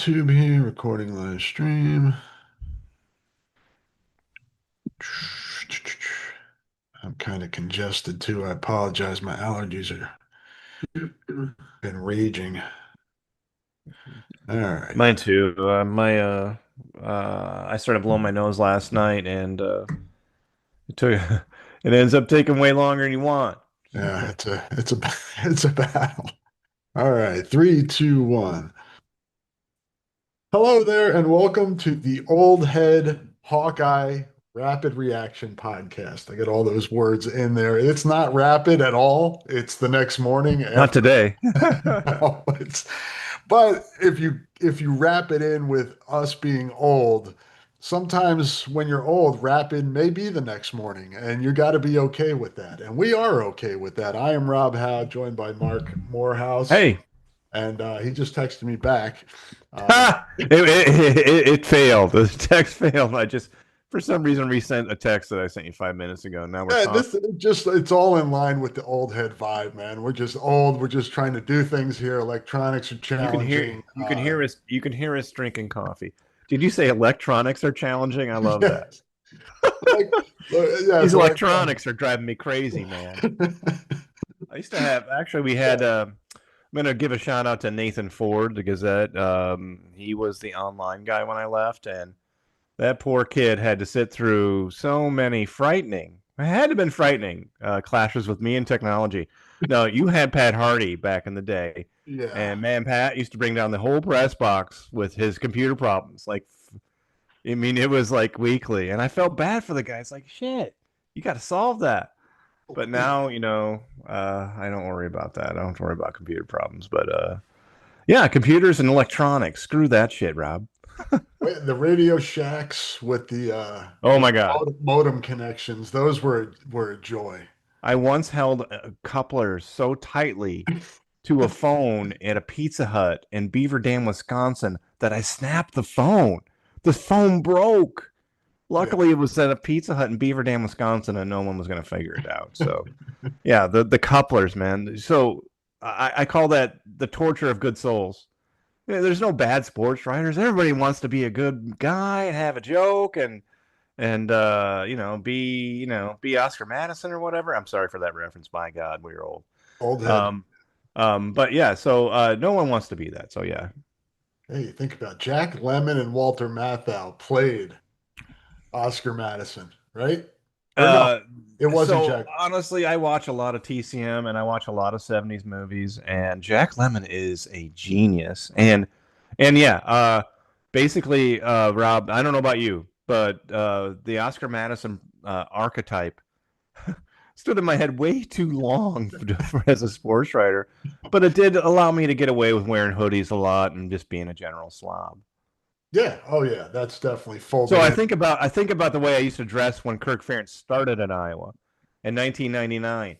YouTube here, recording live stream. I'm kind of congested too. I apologize. My allergies are been raging. All right. Mine too. I started blowing my nose last night, and it took it ends up taking way longer than you want. Yeah, it's a it's a battle. All right. Three, two, one. Hello there, and welcome to the Old Head Hawkeye Rapid Reaction Podcast. I get all those words in there. It's not rapid at all. It's the next morning Not after. today. No, but if you wrap it in with us being old, sometimes when you're old, rapid may be the next morning, and you got to be okay with that. And we are okay with that. I am Rob Howe, joined by Mark Morehouse, Hey, and he just texted me back. Uh, it failed. The text failed. I just for some reason resent a text that I sent you 5 minutes ago. Now we're Yeah, talking. this it's all in line with the old head vibe, man. We're just old. We're just trying to do things here. Electronics are challenging. You can hear us drinking coffee. Did you say electronics are challenging? I love that. Yes, like These yes, electronics are driving me crazy, man. I used to have actually we yeah, had I'm gonna give a shout out to Nathan Ford, the Gazette. He was the online guy when I left, and that poor kid had to sit through so many frightening. It had to have been frightening clashes with me and technology. No, you had Pat Hardy back in the day, yeah. and man, Pat used to bring down the whole press box with his computer problems. Like, I mean, it was like weekly, and I felt bad for the guy. It's like, shit, you got to solve that. But now, I don't worry about that. I don't have to worry about computer problems. But yeah, computers and electronics. Screw that shit, Rob. The Radio Shacks Oh with my God. modem connections, those were a joy. I once held couplers so tightly to a phone at a Pizza Hut in Beaver Dam, Wisconsin, that I snapped the phone. The phone broke. Yeah. Luckily, it was at a Pizza Hut in Beaver Dam, Wisconsin, and no one was going to figure it out. So, yeah, the couplers, man. So I call that the torture of good souls. Yeah, there's no bad sports writers. Everybody wants to be a good guy and have a joke and be Oscar Madison or whatever. I'm sorry for that reference. My God, we're old. Old head. Um, but yeah, so no one wants to be that. So yeah. Hey, think about Jack Lemmon and Walter Matthau played Oscar Madison, right? Or no, Uh, it wasn't so Jack. honestly, I watch a lot of TCM and I watch a lot of '70s movies, and Jack Lemmon is a genius. And yeah, basically, Rob, I don't know about you, but the Oscar Madison archetype stood in my head way too long as a sports writer, but it did allow me to get away with wearing hoodies a lot and just being a general slob. Yeah. Oh, yeah. That's definitely So folded in. I think about the way I used to dress when Kirk Ferentz started in Iowa in 1999.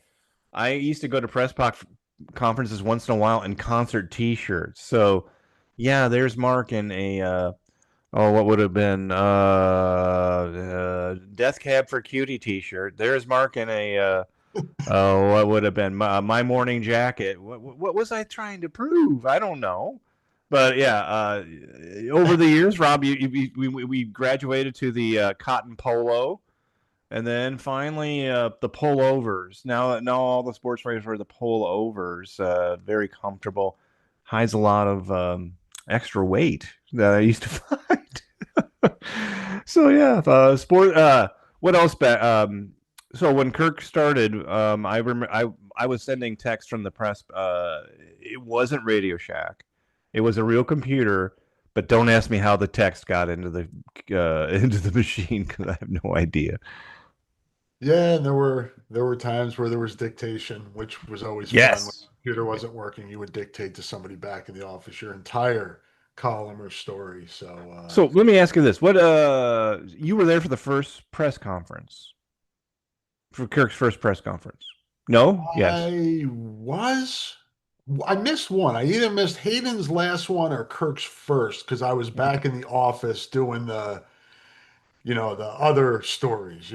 I used to go to conferences once in a while in concert T-shirts. So yeah, there's Mark in a what would have been Death Cab for Cutie T-shirt. There's Mark in a what would have been my morning jacket. What was I trying to prove? I don't know. But yeah, over the years, Rob, we graduated to the cotton polo, and then finally the pullovers. Now all the sports writers wear the pullovers. Very comfortable, hides a lot of extra weight that I used to find. So yeah, sport. What else? So when Kirk started, I remember I was sending text from the press. It wasn't Radio Shack. It was a real computer. But don't ask me how the text got into the into the machine because I have no idea. Yeah, and there were times where there was dictation, which was always fun. When Yes. the computer wasn't working, you would dictate to somebody back in the office your entire column or story. So So let me ask you this: What you were there for the first press conference for Kirk's first press conference? No. Yes. I missed one. I either missed Hayden's last one or Kirk's first because I was back in the office doing the other stories,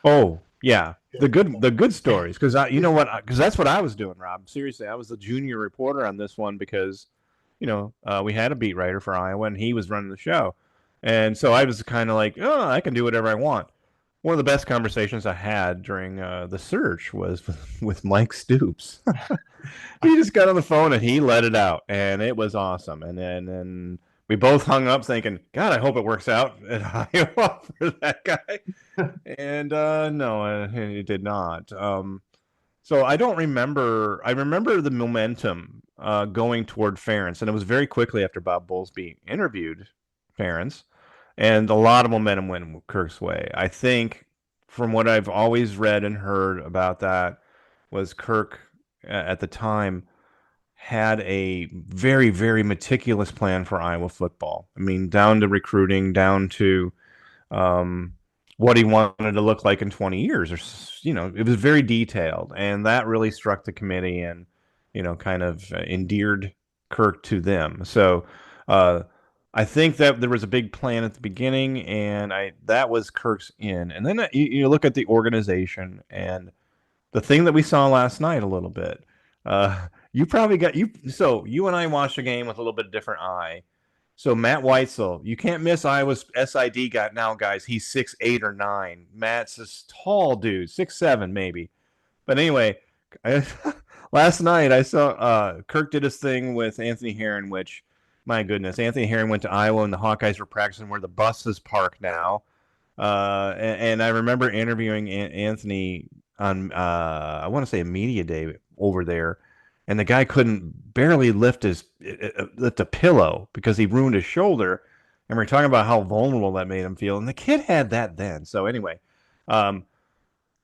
Oh, yeah. yeah. The good stories because I you know what because that's what I was doing, Rob. Seriously, I was the junior reporter on this one because we had a beat writer for Iowa, and he was running the show, and so I was kind of like, oh, I can do whatever I want. One of the best conversations I had during the search was with Mike Stoops. He just got on the phone and he let it out, and it was awesome. And then we both hung up thinking, God, I hope it works out at Iowa for that guy. And no, it did not. So I don't remember. I remember the momentum going toward Ference, and it was very quickly after Bob Bowlesby interviewed Ference, and a lot of momentum went Kirk's way. I think, from what I've always read and heard about that, was Kirk at the time had a very, very meticulous plan for Iowa football. I mean, down to recruiting, down to um, what he wanted to look like in 20 years. Or, it was very detailed. And that really struck the committee and, kind of endeared Kirk to them. So uh, I think that there was a big plan at the beginning, and that was Kirk's in. And then you look at the organization and the thing that we saw last night a little bit. You probably got you. So you and I watched a game with a little bit different eye. So Matt Weitzel, you can't miss Iowa's SID got now, guys. He's 6'8" or 6'9". Matt's this tall dude, 6'7" maybe. But anyway, I, last night I saw Kirk did his thing with Anthony Herron, which, my goodness, Anthony Herron went to Iowa and the Hawkeyes were practicing where the buses park now. And I remember interviewing Anthony on I want to say a media day over there, and the guy couldn't barely lift a pillow because he ruined his shoulder. And we're talking about how vulnerable that made him feel, and the kid had that then. So anyway, um,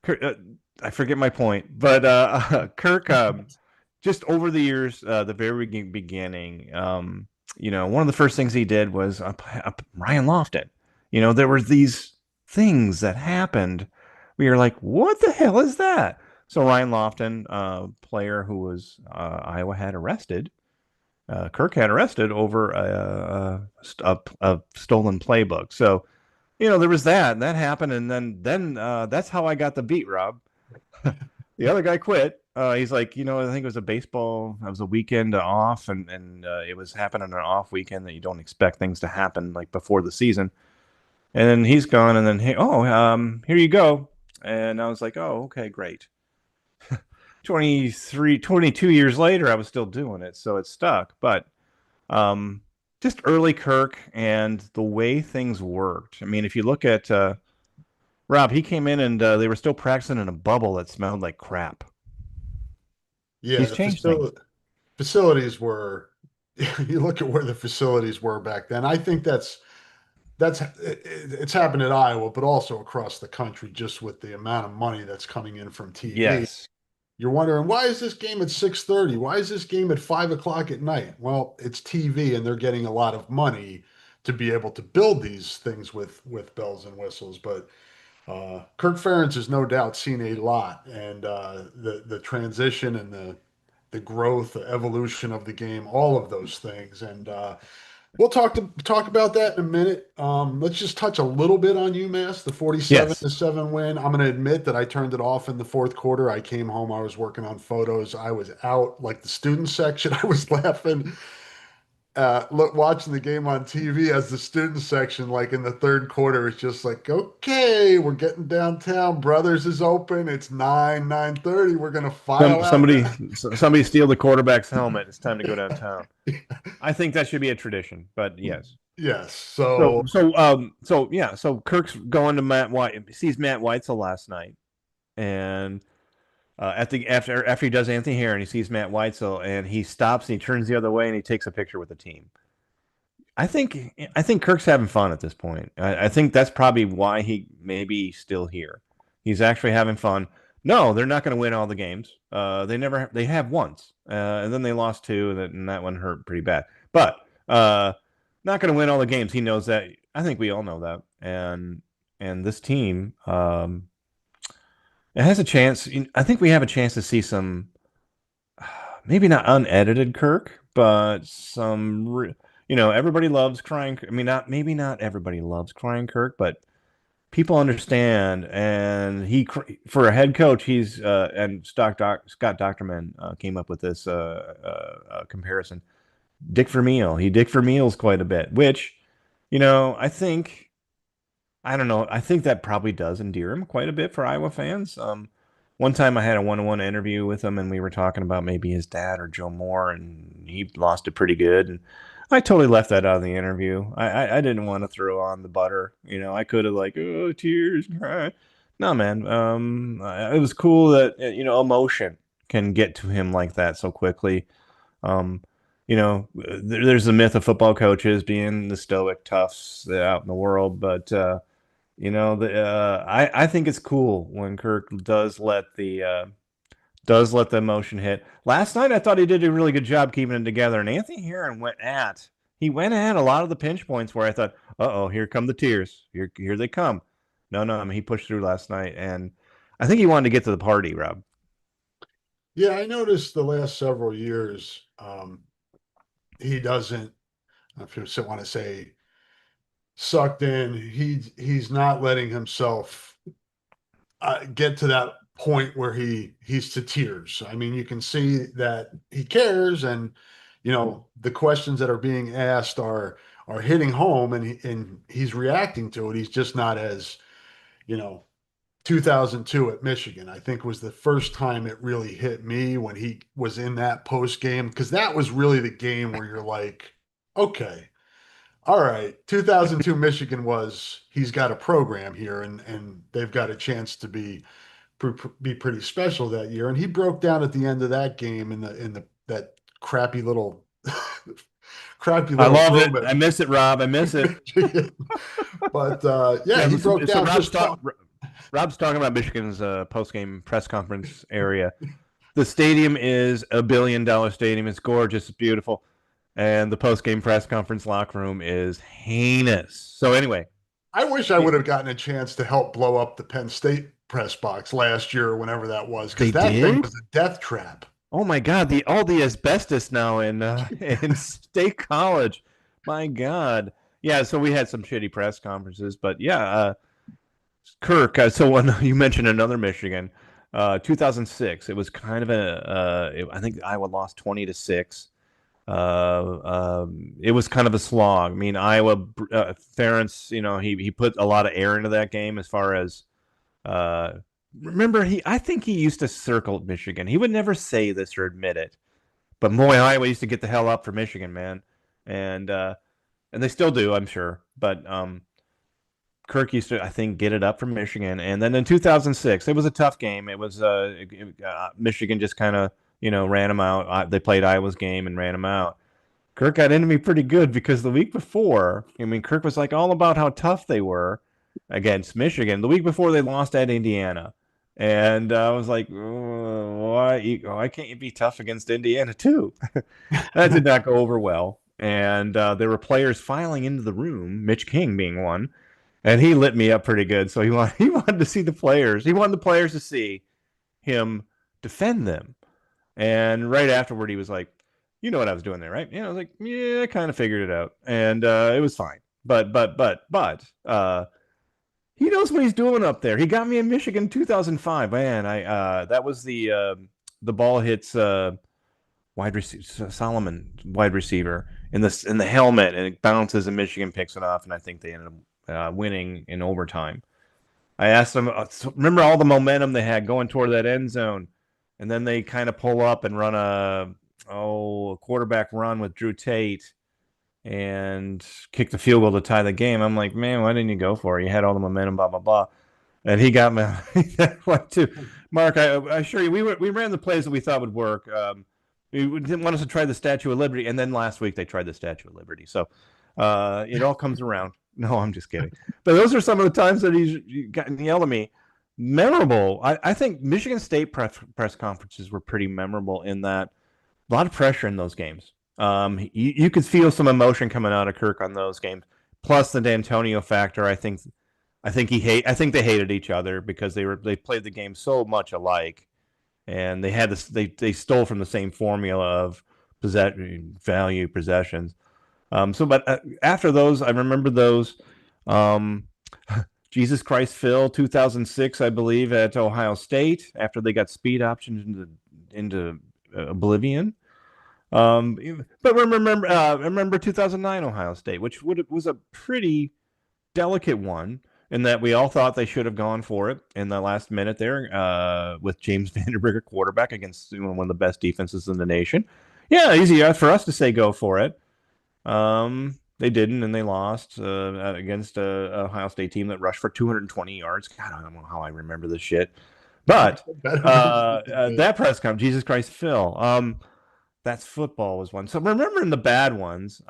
I forget my point, but Kirk, just over the years, the very beginning, one of the first things he did was Ryan Lofton. There were these things that happened. We were like, what the hell is that? So Ryan Lofton, player who was Iowa had arrested, Kirk had arrested over a stolen playbook. So there was that happened, and then that's how I got the beat, Rob. The other guy quit. He's like, I think it was it was a weekend off, and it was happening on an off weekend that you don't expect things to happen like before the season. And then he's gone, and then hey, here you go. And I was like, oh, okay, great. 22 years later, I was still doing it, so it stuck. But just early Kirk and the way things worked. I mean, if you look at Rob, he came in and they were still practicing in a bubble that smelled like crap. Yeah, He's the changed things. facilities were, you look at where the facilities were back then. I think it's happened at Iowa, but also across the country, just with the amount of money that's coming in from TV. Yes. You're wondering, why is this game at 6:30? Why is this game at 5 o'clock at night? Well, it's TV, and they're getting a lot of money to be able to build these things with bells and whistles. But Kirk Ferentz has no doubt seen a lot, and the transition and the growth, the evolution of the game, all of those things. And we'll talk about that in a minute. Let's just touch a little bit on UMass, the 47 Yes. to 7 win. I'm going to admit that I turned it off in the fourth quarter. I came home, I was working on photos. I was out like the student section. I was laughing, watching the game on TV as the student section, like in the third quarter, is just like, okay, we're getting downtown. Brothers is open. It's 9:30. We're going to Some file out somebody now. somebody steal the quarterback's helmet. It's time to go downtown. I think that should be a tradition. But yes. Yes. So So so um so yeah, so Kirk's going to Matt White, sees Matt Weitzel last night, and at the after he does Anthony Herron, he sees Matt Weitzel, and he stops and he turns the other way and he takes a picture with the team. I think Kirk's having fun at this point. I think that's probably why he maybe still here. He's actually having fun. No, they're not going to win all the games. They have once, and then they lost two, and that one hurt pretty bad. But not going to win all the games. He knows that. I think we all know that. And this team, it has a chance. I think we have a chance to see some, maybe not unedited Kirk, but everybody loves crying. I mean, not everybody loves crying Kirk, but people understand. And for a head coach, and Scott Docterman came up with this comparison. Dick Vermeil. He Dick Vermeils quite a bit, which, I think I don't know. I think that probably does endear him quite a bit for Iowa fans. One time I had a one-on-one interview with him, and we were talking about maybe his dad or Joe Moore, and he lost it pretty good. And I totally left that out of the interview. I didn't want to throw on the butter. I could have like, oh, tears, cry. No, man. It was cool that emotion can get to him like that so quickly. Um, there's the myth of football coaches being the stoic toughs out in the world, but I think it's cool when Kirk does let the emotion hit. Last night I thought he did a really good job keeping it together, and Anthony Herron went at a lot of the pinch points where I thought, uh-oh, here come the tears. Here they come. No, no, I mean, he pushed through last night, and I think he wanted to get to the party, Rob. Yeah, I noticed the last several years, he doesn't, if you want to say, sucked in. He's not letting himself get to that point where he's to tears. I mean, you can see that he cares, and the questions that are being asked are hitting home, and he's reacting to it. He's just not as you know 2002 at Michigan, I think, was the first time it really hit me when he was in that post game, because that was really the game where you're like, okay, all right, 2002 Michigan was he's got a program here, and they've got a chance to be pretty special that year. And he broke down at the end of that game in the that crappy little crappy I little love it. room at I miss it, Rob. I miss it. Michigan. But yeah, Yeah, he so, broke so down Rob's just talk, talk. Rob's talking about Michigan's post-game press conference area. The stadium is $1 billion stadium. It's gorgeous. It's beautiful. And the post-game press conference locker room is heinous. So anyway, I wish I would have gotten a chance to help blow up the Penn State press box last year or whenever that was, they because that thing did. was a death trap. Oh my God! All the asbestos now in in State College. My God. Yeah. So we had some shitty press conferences, but yeah, Kirk. So when you mentioned another Michigan, 2006. It was kind of I think Iowa lost 20-6. It was kind of a slog. I mean, Iowa, Ference, he put a lot of air into that game as far as, uh, remember, I think he used to circle Michigan. He would never say this or admit it, but boy, Iowa used to get the hell up for Michigan, man. And they still do, I'm sure. But Kirk used to, I think, get it up from Michigan. And then in 2006, it was a tough game. It was Michigan just kind of, ran them out. They played Iowa's game and ran them out. Kirk got into me pretty good because the week before, I mean, Kirk was like all about how tough they were against Michigan. The week before, they lost at Indiana. And I was like, oh, why can't you be tough against Indiana too? That did not go over well. And there were players filing into the room, Mitch King being one, and he lit me up pretty good. So he wanted to see the players. He wanted the players to see him defend them. And right afterward, he was like, "You know what I was doing there, right?" I was like, "Yeah, I kind of figured it out," and it was fine. But he knows what he's doing up there. He got me in Michigan 2005. Man, I that was the ball hits wide receiver Solomon wide receiver in the helmet, and it bounces, and Michigan picks it off, and I think they ended up winning in overtime. I asked them, remember all the momentum they had going toward that end zone, and then they kind of pull up and run a quarterback run with Drew Tate and kick the field goal to tie the game. I'm like, man, why didn't you go for it? You had all the momentum, blah blah blah. And he got me that way too. Mark, I assure you, we ran the plays that we thought would work. We didn't want us to try the Statue of Liberty, and then last week they tried the Statue of Liberty. So it all comes around. No, I'm just kidding. But those are some of the times that he's gotten yelled at me. Memorable. I think Michigan State press conferences were pretty memorable in that a lot of pressure in those games. You could feel some emotion coming out of Kirk on those games. Plus the D'Antonio factor. I think they hated each other because they played the game so much alike, and they had this. They stole from the same formula of value possessions. But after those, I remember those. Um, Jesus Christ Phil, 2006, I believe, at Ohio State, after they got speed options into oblivion. But remember 2009 Ohio State, which was a pretty delicate one in that we all thought they should have gone for it in the last minute there with James Vanderbilt at quarterback against one of the best defenses in the nation. Yeah, easy for us to say go for it. They didn't, and they lost against a Ohio State team that rushed for 220 yards. God, I don't know how I remember this shit. But That memory's really good. that press conference, Jesus Christ, Phil. That's football was one. So remembering the bad ones.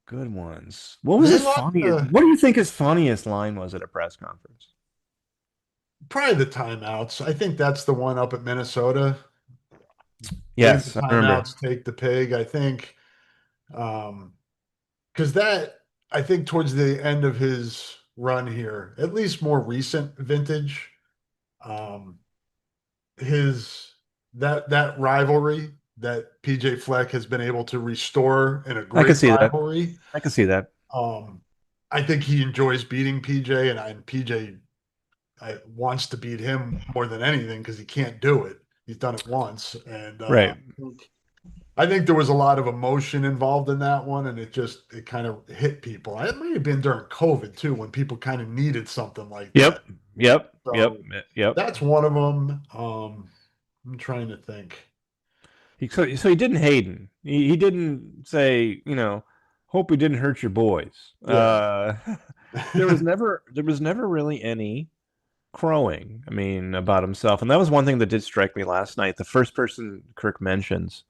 Good ones. What was They his lost funniest? What do you think his funniest line was at a press conference? probably the timeouts. I think that's the one up at Minnesota. Save the Yes, I remember. timeouts, take the pig. I think um, because that I think towards the end of his run here, at least more recent vintage, um, his that rivalry that PJ Fleck has been able to restore in a I can great see that. rivalry. I can see that. Um, I think he enjoys beating PJ, and PJ wants to beat him more than anything because he can't do it. He's done it once, and Right. I think there was a lot of emotion involved in that one, and it kind of hit people. It may have been during COVID too, when people kind of needed something like that. Yep. Yep. Yep. So Yep. that's one of them. I'm trying to think. So he didn't Hayden. He didn't say, hope we didn't hurt your boys. Yeah. There was never really any crowing. I mean, about himself, and that was one thing that did strike me last night. The first person Kirk mentions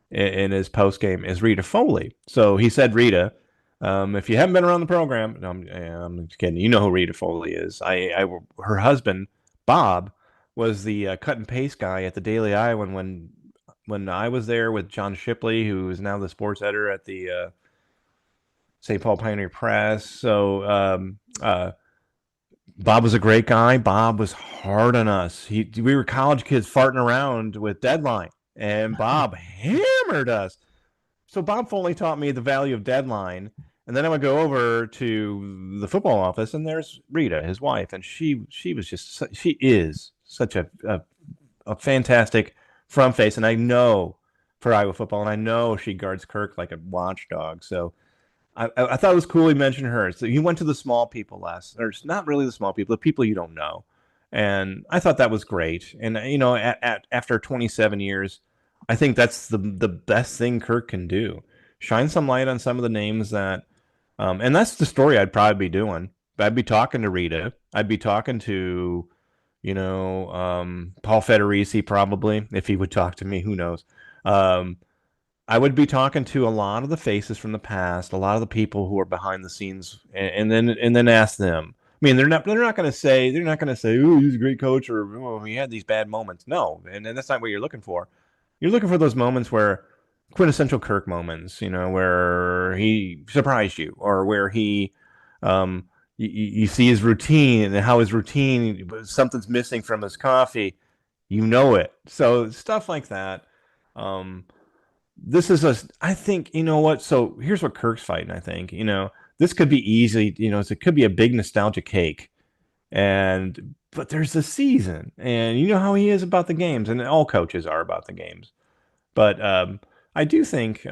in his post game is Rita Foley. So he said, Rita, if you haven't been around the program, no, I'm just kidding. You know who Rita Foley is. Her husband Bob was the cut and paste guy at the Daily Iowan when I was there with John Shipley, who is now the sports editor at the St. Paul Pioneer Press. So Bob was a great guy. Bob was hard on us. We were college kids farting around with deadline, and Bob hammered us. So Bob Foley taught me the value of deadline, and then I would go over to the football office, and there's Rita, his wife, and she is such a fantastic front face, and I know for Iowa football, and I know she guards Kirk like a watchdog. So I thought it was cool he mentioned her. So he went to the small people or not really the small people, the people you don't know, and I thought that was great. And after 27 years, I think that's the best thing Kirk can do. Shine some light on some of the names and that's the story I'd probably be doing. I'd be talking to Rita. I'd be talking to Paul Federici probably if he would talk to me. Who knows? Um, I would be talking to a lot of the faces from the past, a lot of the people who are behind the scenes, and then ask them. I mean, they're not going to say, oh, he's a great coach or oh, he had these bad moments. No, and that's not what you're looking for. You're looking for those moments where quintessential Kirk moments, where he surprised you or where you see his routine and how his routine something's missing from his coffee, it. So stuff like that. Um, this is I think, what? So here's what Kirk's fighting, I think. This could be easy, it could be a big nostalgia cake. But there's the season, and you know how he is about the games, and all coaches are about the games. But I do think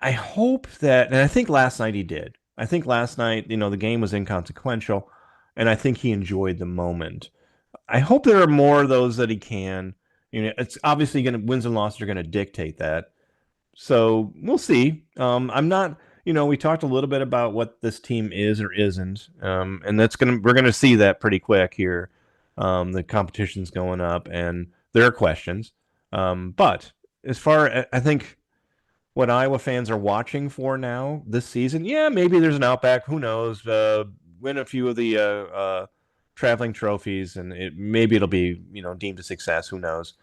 I hope that, and I think last night he did. I think last night, the game was inconsequential, and I think he enjoyed the moment. I hope there are more of those that he can. It's obviously going to wins and losses are going to dictate that. So we'll see. I'm not. We talked a little bit about what this team is or isn't, and we're gonna see that pretty quick here. The competition's going up, and there are questions. But as far I think what Iowa fans are watching for now this season, yeah, maybe there's an outback. Who knows? Win a few of the traveling trophies, and maybe it'll be deemed a success. Who knows?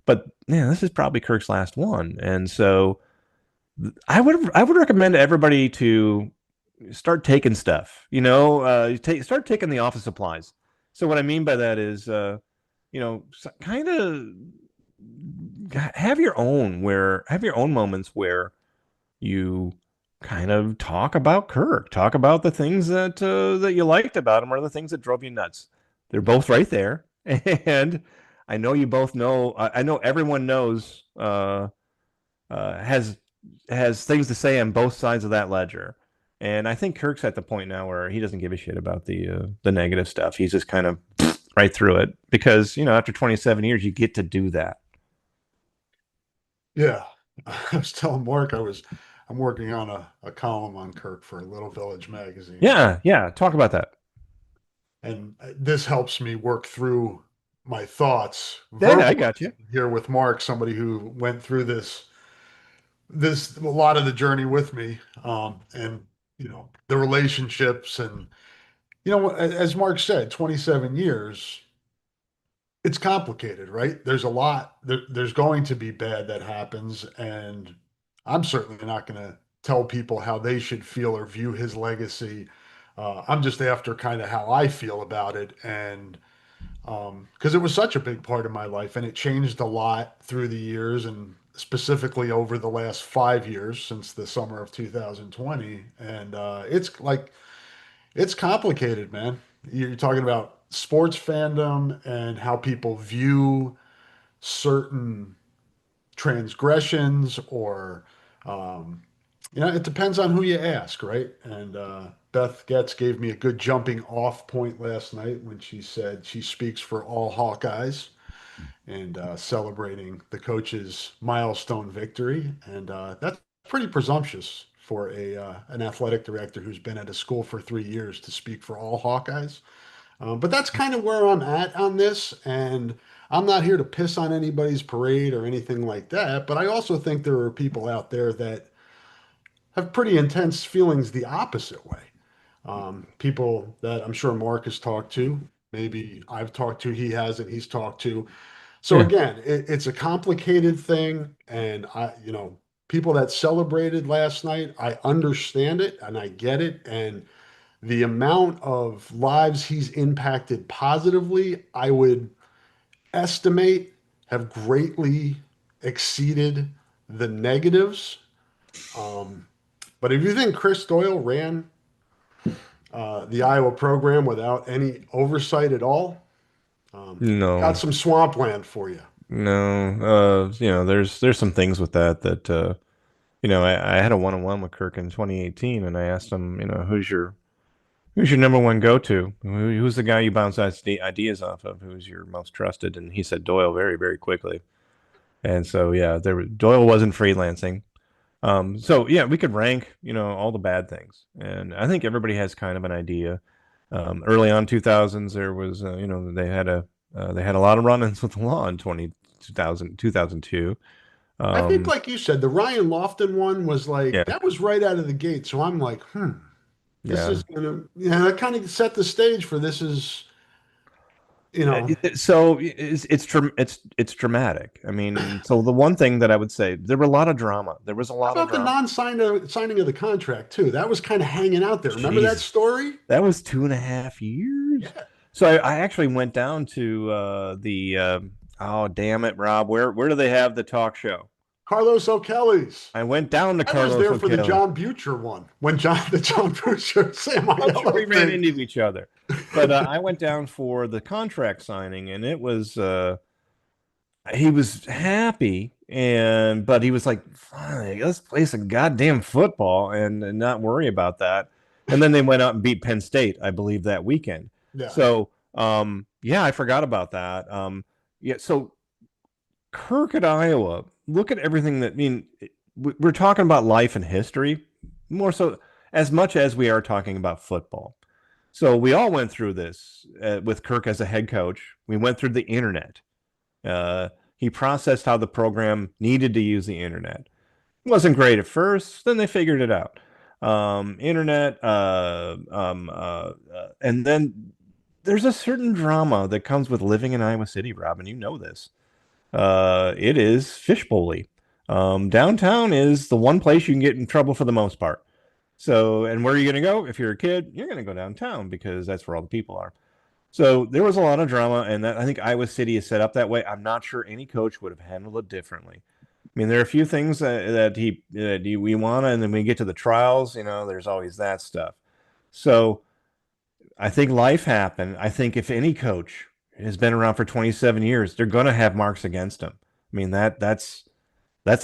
But yeah, this is probably Kirk's last one, and so I would recommend to everybody to start taking stuff. Start taking the office supplies. So what I mean by that is, kind of have your own moments where you kind of talk about Kirk, talk about the things that you liked about him, or the things that drove you nuts. They're both right there, and I know you both know. I know everyone knows has things to say on both sides of that ledger. And I think Kirk's at the point now where he doesn't give a shit about the negative stuff. He's just kind of right through it because after 27 years, you get to do that. Yeah. I was telling Mark I'm working on a column on Kirk for Little Village magazine. Yeah, yeah. Talk about that. And this helps me work through my thoughts Yeah, I got you. verbalizing here with Mark, somebody who went through this a lot of the journey with me. And the relationships and as Mark said, 27 years, it's complicated, right? There's a lot there's going to be bad that happens, and I'm certainly not going to tell people how they should feel or view his legacy. I'm just after kind of how I feel about it, and because it was such a big part of my life, and it changed a lot through the years, and specifically over the last 5 years since the summer of 2020. And it's complicated, man. You're talking about sports fandom and how people view certain transgressions or um, it depends on who you ask, right? And Beth Getz gave me a good jumping off point last night when she said she speaks for all Hawkeyes and celebrating the coach's milestone victory. And that's pretty presumptuous for a an athletic director who's been at a school for 3 years to speak for all Hawkeyes. But that's kind of where I'm at on this. And I'm not here to piss on anybody's parade or anything like that. But I also think there are people out there that have pretty intense feelings the opposite way. People that I'm sure Mark has talked to, maybe I've talked to, he hasn't, he's talked to. So Yeah. again, it's a complicated thing. And people that celebrated last night, I understand it and I get it. And the amount of lives he's impacted positively, I would estimate have greatly exceeded the negatives. Um, but if you think Chris Doyle ran the Iowa program without any oversight at all, got No, some swampland for you. no. There's some things with that I had a one-on-one with Kirk in 2018, and I asked him, who's your number one go-to? Who's the guy you bounce ideas off of? Who's your most trusted? And he said Doyle very, very quickly. And so yeah, Doyle wasn't freelancing. So yeah, we could rank, all the bad things, and I think everybody has kind of an idea. Early on 2000s, there was, they had a lot of run-ins with the law in 2002. I think, Um, like you said, the Ryan Lofton one was like, yeah, that was right out of the gate. So I'm like, this yeah. is gonna, that kind of set the stage for this is, you know, So it's dramatic. I mean, so the one thing that I would say, there were a lot of drama. There was a how lot of about the drama. signing of the contract too? That was kind of hanging out there. Remember that Jesus, story? that was 2.5 years. Yeah. So I actually went down to the oh damn it, Rob, where do they have the talk show? Carlos O'Kelly's. I went down to I was Carlos there for the O'Kelly. John Butcher one when the John Butcher Sam I'm sure we Aiello ran thing. into each other, but I went down for the contract signing, and it was he was happy, but he was like, fine, let's play some goddamn football and not worry about that. And then they went out and beat Penn State, I believe, that weekend. Yeah. So yeah, I forgot about that. Yeah, so Kirk at Iowa, look at everything that, I mean, we're talking about life and history more so as much as we are talking about football. So we all went through this with Kirk as a head coach. We went through the internet. He processed how the program needed to use the internet. It wasn't great at first, then they figured it out. Internet, and then there's a certain drama that comes with living in Iowa City, Robin. You know this. It is fishbowly. Downtown is the one place you can get in trouble for the most part. So, and where are you going to go? If you're a kid, you're going to go downtown because that's where all the people are. So there was a lot of drama, and I think Iowa City is set up that way. I'm not sure any coach would have handled it differently. I mean, there are a few things we want, and then we get to the trials. There's always that stuff. So I think life happened. I think if any coach has been around for 27 years. They're going to have marks against them. I mean, that's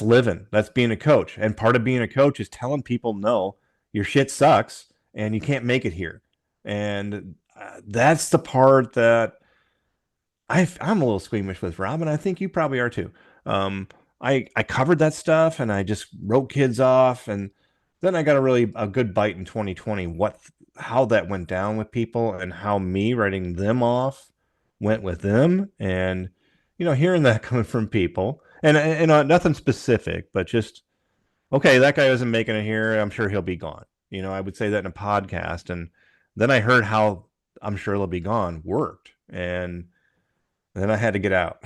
living. That's being a coach. And part of being a coach is telling people, no, your shit sucks and you can't make it here. And that's the part that I'm a little squeamish with, Rob, and I think you probably are too. Um, I covered that stuff and I just wrote kids off, and then I got a good bite in 2020 how that went down with people and how me writing them off went with them, and hearing that coming from people, and nothing specific, but just okay, that guy isn't making it here. I'm sure he'll be gone. I would say that in a podcast, and then I heard how I'm sure he'll be gone worked, and then I had to get out.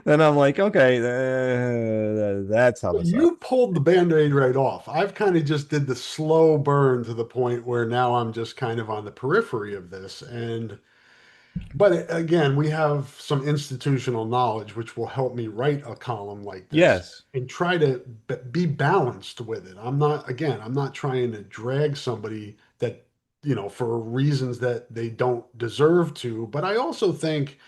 Then I'm like, okay, that's how this sucks. You pulled the band-aid right off. I've kind of just did the slow burn to the point where now I'm just kind of on the periphery of this. But again, we have some institutional knowledge which will help me write a column like this Yes. and try to be balanced with it. I'm not trying to drag somebody that, for reasons that they don't deserve to, but I also think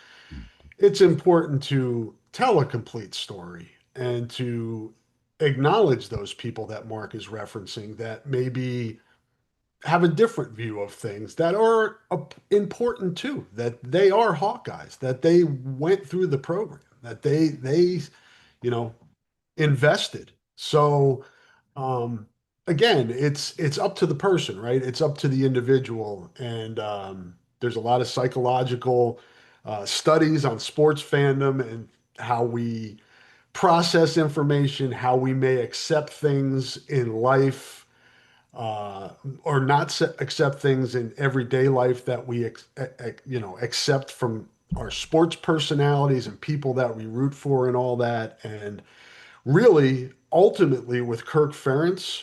it's important to tell a complete story and to acknowledge those people that Mark is referencing that maybe have a different view of things that are important too, that they are Hawkeyes, that they went through the program, that they you know invested. So um, again, it's up to the person, right? It's up to the individual, and there's a lot of psychological studies on sports fandom and how we process information, how we may accept things in life, uh, or not accept things in everyday life that we accept from our sports personalities and people that we root for and all that. And really, ultimately, with Kirk Ferentz,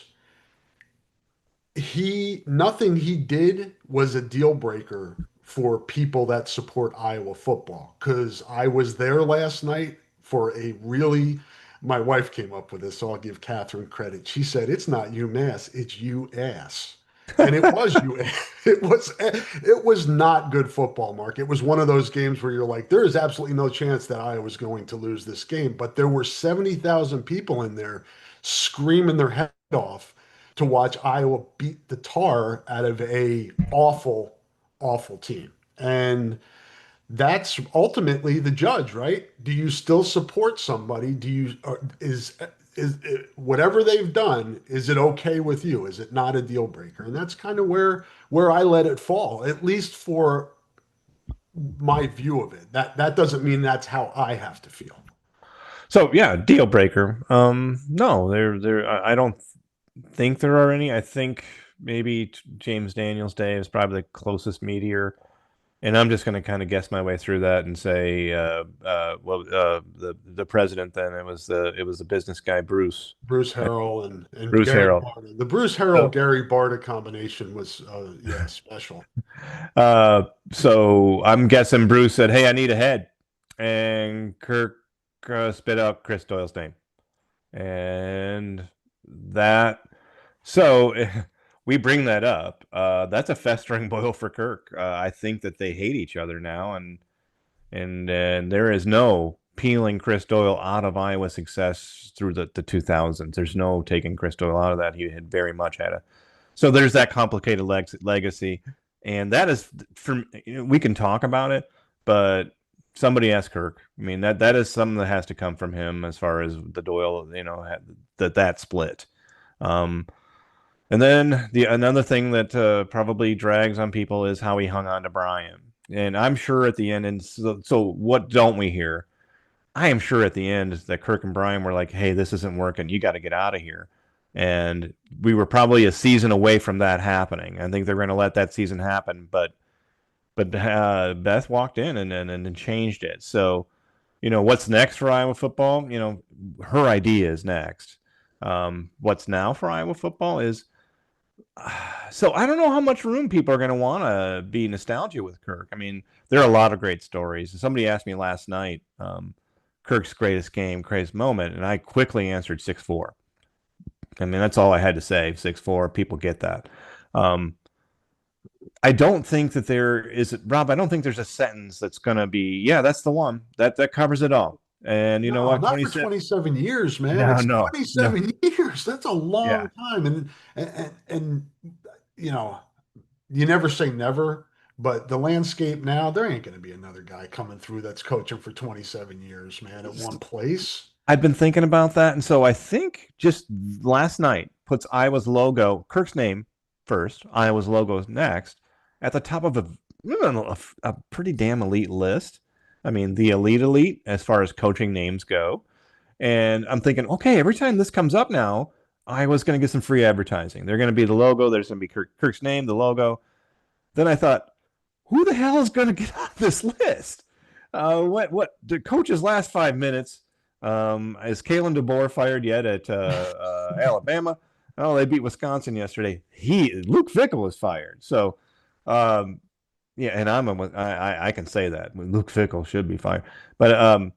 nothing he did was a deal breaker for people that support Iowa football. Because I was there last night for a really, my wife came up with this, so I'll give Catherine credit. She said, "It's not UMass, it's UAss." And it was you. It was not good football, Mark. It was one of those games where you're like, there is absolutely no chance that Iowa's going to lose this game. But there were 70,000 people in there screaming their head off to watch Iowa beat the tar out of a awful, awful team. And that's ultimately the judge, right? Do you still support somebody? Do you is whatever they've done, is it okay with you? Is it not a deal breaker? And that's kind of where I let it fall, at least for my view of it. That doesn't mean that's how I have to feel. So yeah, deal breaker. No, I don't think there are any. I think maybe James Daniels Day is probably the closest meteor, and I'm just going to kind of guess my way through that and say, the president then it was the business guy Bruce Harrell and Bruce Gary Harrell. Barta. The Bruce Harrell So, Gary Barta combination was yeah, special. so I'm guessing Bruce said, "Hey, I need a head," and Kirk spit out Chris Doyle's name, and that. So we bring that up. That's a festering boil for Kirk. I think that they hate each other now, and there is no peeling Chris Doyle out of Iowa success through the 2000s. There's no taking Chris Doyle out of that. He had very much had a. So there's that complicated legacy, and that is from we can talk about it, but somebody asked Kirk. I mean that is something that has to come from him as far as the Doyle, that split. Um, and then another thing that probably drags on people is how he hung on to Brian. And I'm sure at the end, and so what don't we hear? I am sure at the end that Kirk and Brian were like, "Hey, this isn't working. You got to get out of here." And we were probably a season away from that happening. I think they're going to let that season happen, but Beth walked in and changed it. So what's next for Iowa football? Her idea is next. What's now for Iowa football is so I don't know how much room people are going to want to be nostalgia with Kirk. I mean, there are a lot of great stories. Somebody asked me last night, Kirk's greatest game, greatest moment, and I quickly answered 6'4". I mean, that's all I had to say. 6'4". People get that. Um, I don't think that there is, Rob. I don't think there's a sentence that's going to be, yeah, that's the one that covers it all. And you know No, what? not for 27. 27 years, man. No, It's no, no. 27 years. That's a long Yeah. time. And you know, you never say never, but the landscape now, there ain't going to be another guy coming through that's coaching for 27 years, man, at one place. I've been thinking about that, and so I think just last night puts Iowa's logo, Kirk's name first, Iowa's logo next, at the top of a pretty damn elite list. I mean, the elite as far as coaching names go. And I'm thinking, okay, every time this comes up now, Iowa's going to get some free advertising. They're going to be the logo. There's going to be Kirk's name, the logo. Then I thought, who the hell is going to get on this list? What the coach's last 5 minutes? Is Kalen DeBoer fired yet at Alabama? Oh, they beat Wisconsin yesterday. Luke Fickell was fired. So, um, yeah, and I can say that Luke Fickell should be fired. But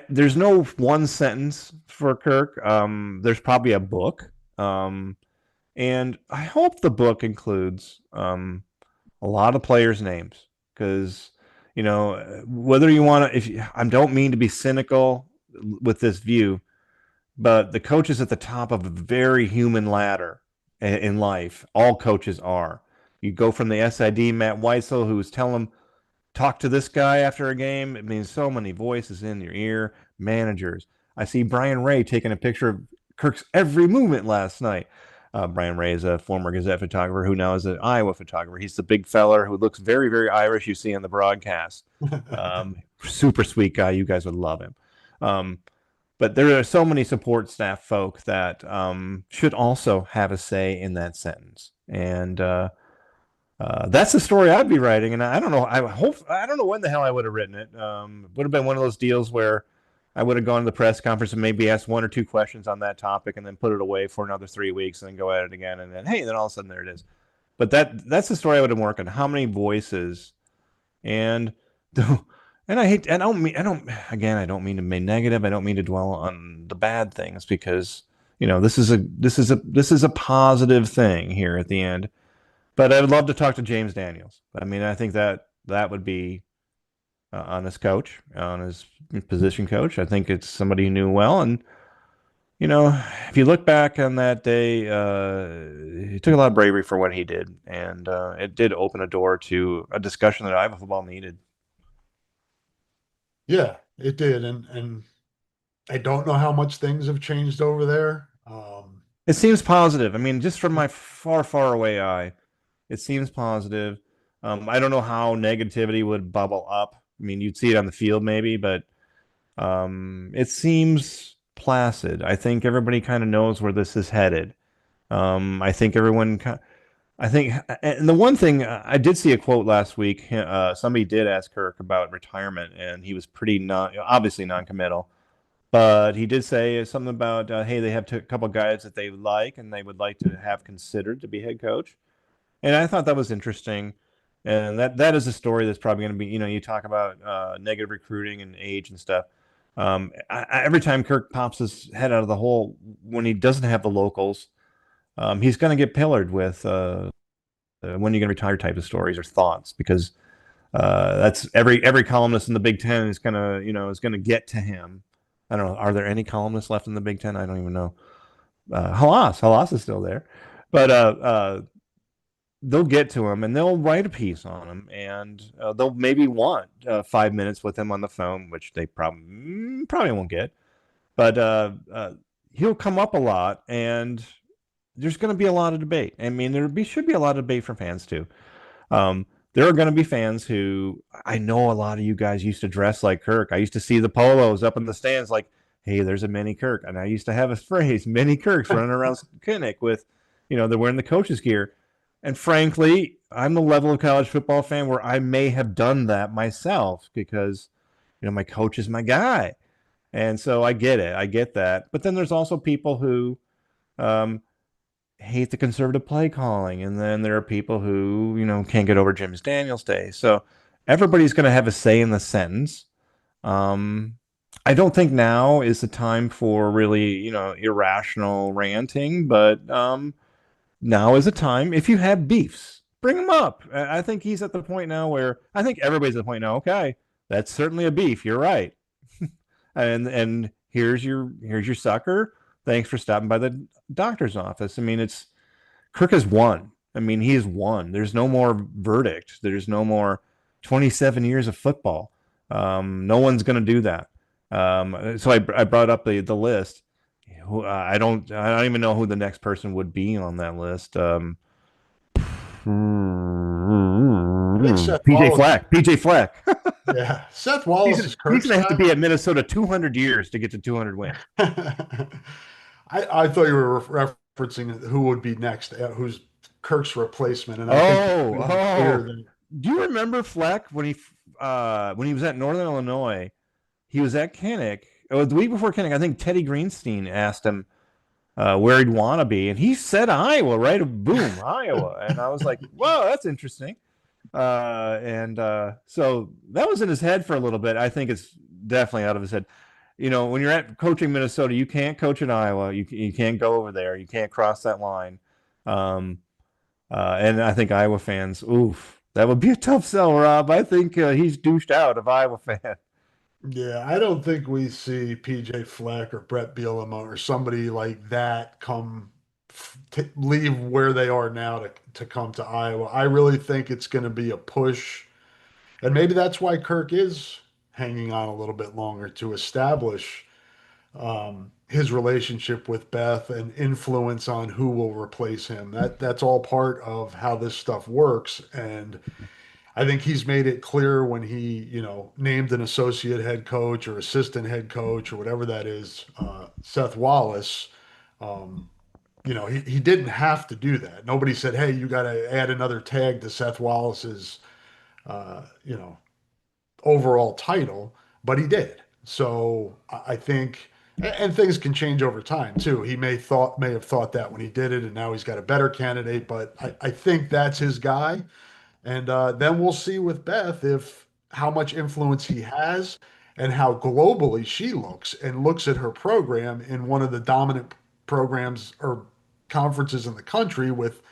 there's no one sentence for Kirk. There's probably a book. And I hope the book includes a lot of players' names because whether you want to, I don't mean to be cynical with this view, but the coach is at the top of a very human ladder in life. All coaches are. You go from the SID Matt Weitzel, who was telling him talk to this guy after a game. It means so many voices in your ear. Managers. I see Brian Ray taking a picture of Kirk's every movement last night. Brian Ray is a former Gazette photographer who now is an Iowa photographer. He's the big feller who looks very, very Irish. You see on the broadcast. Super sweet guy. You guys would love him. But there are so many support staff folk that should also have a say in that sentence. And that's the story I'd be writing, and I don't know. I don't know when the hell I would have written it. Would have been one of those deals where I would have gone to the press conference and maybe asked one or two questions on that topic, and then put it away for another 3 weeks, and then go at it again, and then hey, then all of a sudden there it is. But that's the story I would have worked on. How many voices, and and I hate. I don't mean to be negative. I don't mean to dwell on the bad things because this is a positive thing here at the end. But I would love to talk to James Daniels. I mean, I think that would be on his coach, on his position coach. I think it's somebody he knew well. And, if you look back on that day, he took a lot of bravery for what he did. And it did open a door to a discussion that Iowa football needed. Yeah, it did. And I don't know how much things have changed over there. It seems positive. I mean, just from my far, far away eye, it seems positive. I don't know how negativity would bubble up. I mean, you'd see it on the field maybe, but it seems placid. I think everybody kind of knows where this is headed. I think and the one thing I did see a quote last week. Somebody did ask Kirk about retirement, and he was pretty obviously non-committal. But he did say something about, hey, they have a couple guys that they like and they would like to have considered to be head coach. And I thought that was interesting. And that is a story that's probably going to be, you talk about negative recruiting and age and stuff. Every time Kirk pops his head out of the hole when he doesn't have the locals, he's going to get pillared with when you're going to retire type of stories or thoughts because that's every columnist in the Big Ten is going to, is going to get to him. I don't know. Are there any columnists left in the Big Ten? I don't even know. Halas is still there, but they'll get to him and they'll write a piece on him, and they'll maybe want 5 minutes with him on the phone, which they probably won't get. But he'll come up a lot, and there's going to be a lot of debate. I mean, should be a lot of debate from fans too. There are going to be fans who I know a lot of you guys used to dress like Kirk. I used to see the polos up in the stands like, hey, there's a mini Kirk. And I used to have a phrase, mini Kirks running around Kinnick with, they're wearing the coach's gear. And frankly, I'm the level of college football fan where I may have done that myself because, my coach is my guy. And so I get it. I get that. But then there's also people who hate the conservative play calling. And then there are people who, can't get over James Daniels Day. So everybody's going to have a say in the sentence. I don't think now is the time for really, irrational ranting, but now is a time if you have beefs, bring him up. I think he's at the point now where I think everybody's at the point now. Okay, that's certainly a beef. You're right. And here's your sucker. Thanks for stopping by the doctor's office. I mean, it's Kirk has won. I mean, he has won. There's no more verdict. There's no more 27 years of football. No one's going to do that. So I brought up the list. I don't even know who the next person would be on that list. I think Seth PJ Wallace. Fleck. PJ Fleck. Yeah, Seth he's Wallace gonna, is he's Kirk's gonna have to guy. be at Minnesota 200 years to get to 200 wins. I thought you were referencing who would be next, who's Kirk's replacement, and I think it's Oh, pretty clear oh. that Do you remember Fleck when he was at Northern Illinois? He was at Kinnick. Oh, the week before Kinnick, I think Teddy Greenstein asked him where he'd want to be, and he said Iowa, right? Boom, Iowa. And I was like, whoa, that's interesting. And so that was in his head for a little bit. I think it's definitely out of his head. When you're at coaching Minnesota, you can't coach in Iowa. You can't go over there. You can't cross that line. Um, and I think Iowa fans, oof, that would be a tough sell, Rob. I think he's douched out of Iowa fan. yeah, I don't think we see PJ Fleck or Brett Bielema or somebody like that leave where they are now to come to Iowa. I really think it's going to be a push, and maybe that's why Kirk is hanging on a little bit longer to establish his relationship with Beth and influence on who will replace him. That's all part of how this stuff works. And I think he's made it clear when he, named an associate head coach or assistant head coach or whatever that is, Seth Wallace. Um, he didn't have to do that. Nobody said, "Hey, you got to add another tag to Seth Wallace's, uh, you know, overall title," but he did. So I think, and things can change over time too. He may have thought that when he did it, and now he's got a better candidate. But I think that's his guy, and then we'll see with Beth if how much influence he has and how globally she looks at her program in one of the dominant programs or conferences in the country with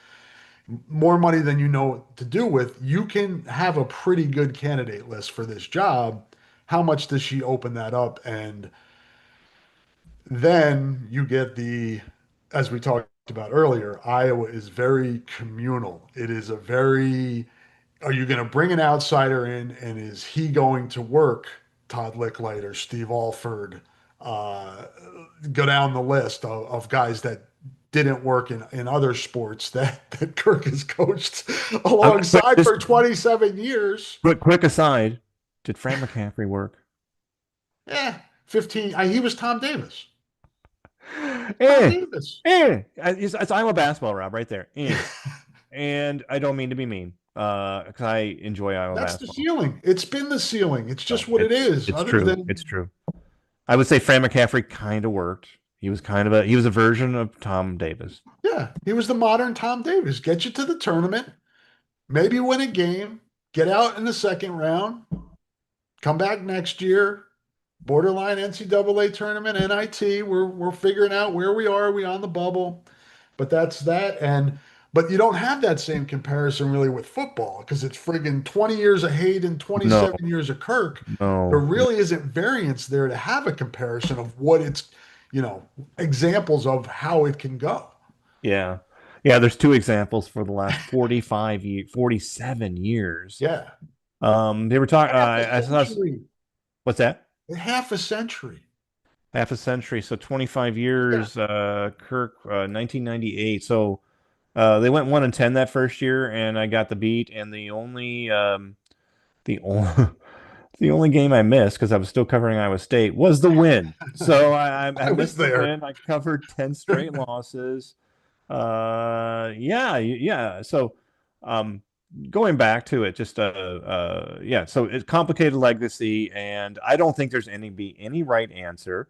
more money than you know what to do with. You can have a pretty good candidate list for this job. How much does she open that up? And then you get as we talked about earlier, Iowa is very communal. It is a very, are you going to bring an outsider in and is he going to work Todd Licklider, Steve Alford, uh, go down the list of guys that didn't work in other sports that Kirk has coached Quick, alongside just for 27 years. quick aside. Did Fran McCaffrey work? Yeah, 15. He was Tom Davis. Tom eh, Davis. it's Iowa basketball, Rob, right there. And I don't mean to be mean, because I enjoy Iowa That's the basketball. ceiling. It's been the ceiling. It's No, just what it is. it's Other true. It's than, true. I would say Fran McCaffrey kind of worked. He was a version of Tom Davis. yeah, he was the modern Tom Davis. Get you to the tournament, maybe win a game, get out in the second round, come back next year, borderline NCAA tournament, NIT. We're figuring out where we are. Are we on the bubble? But that's that. But you don't have that same comparison really with football because it's friggin' 20 years of Hayden, No, 27 years of Kirk. There no, really isn't variance there to have a comparison of what it's, examples of how it can go. yeah, yeah. There's two examples for the last 47 years. Yeah. They were talking. Half a I saw. century. What's that? Half a century. Half a century. So 25 Yeah. years. Kirk, 1998. So they went 1-10 that first year, and I got the beat. And the only the only game I missed because I was still covering Iowa State was the win. So I I was missed the there. win. I covered 10 straight losses. Yeah. So um, going back to it, just yeah. So it's complicated legacy, and I don't think there's any right answer.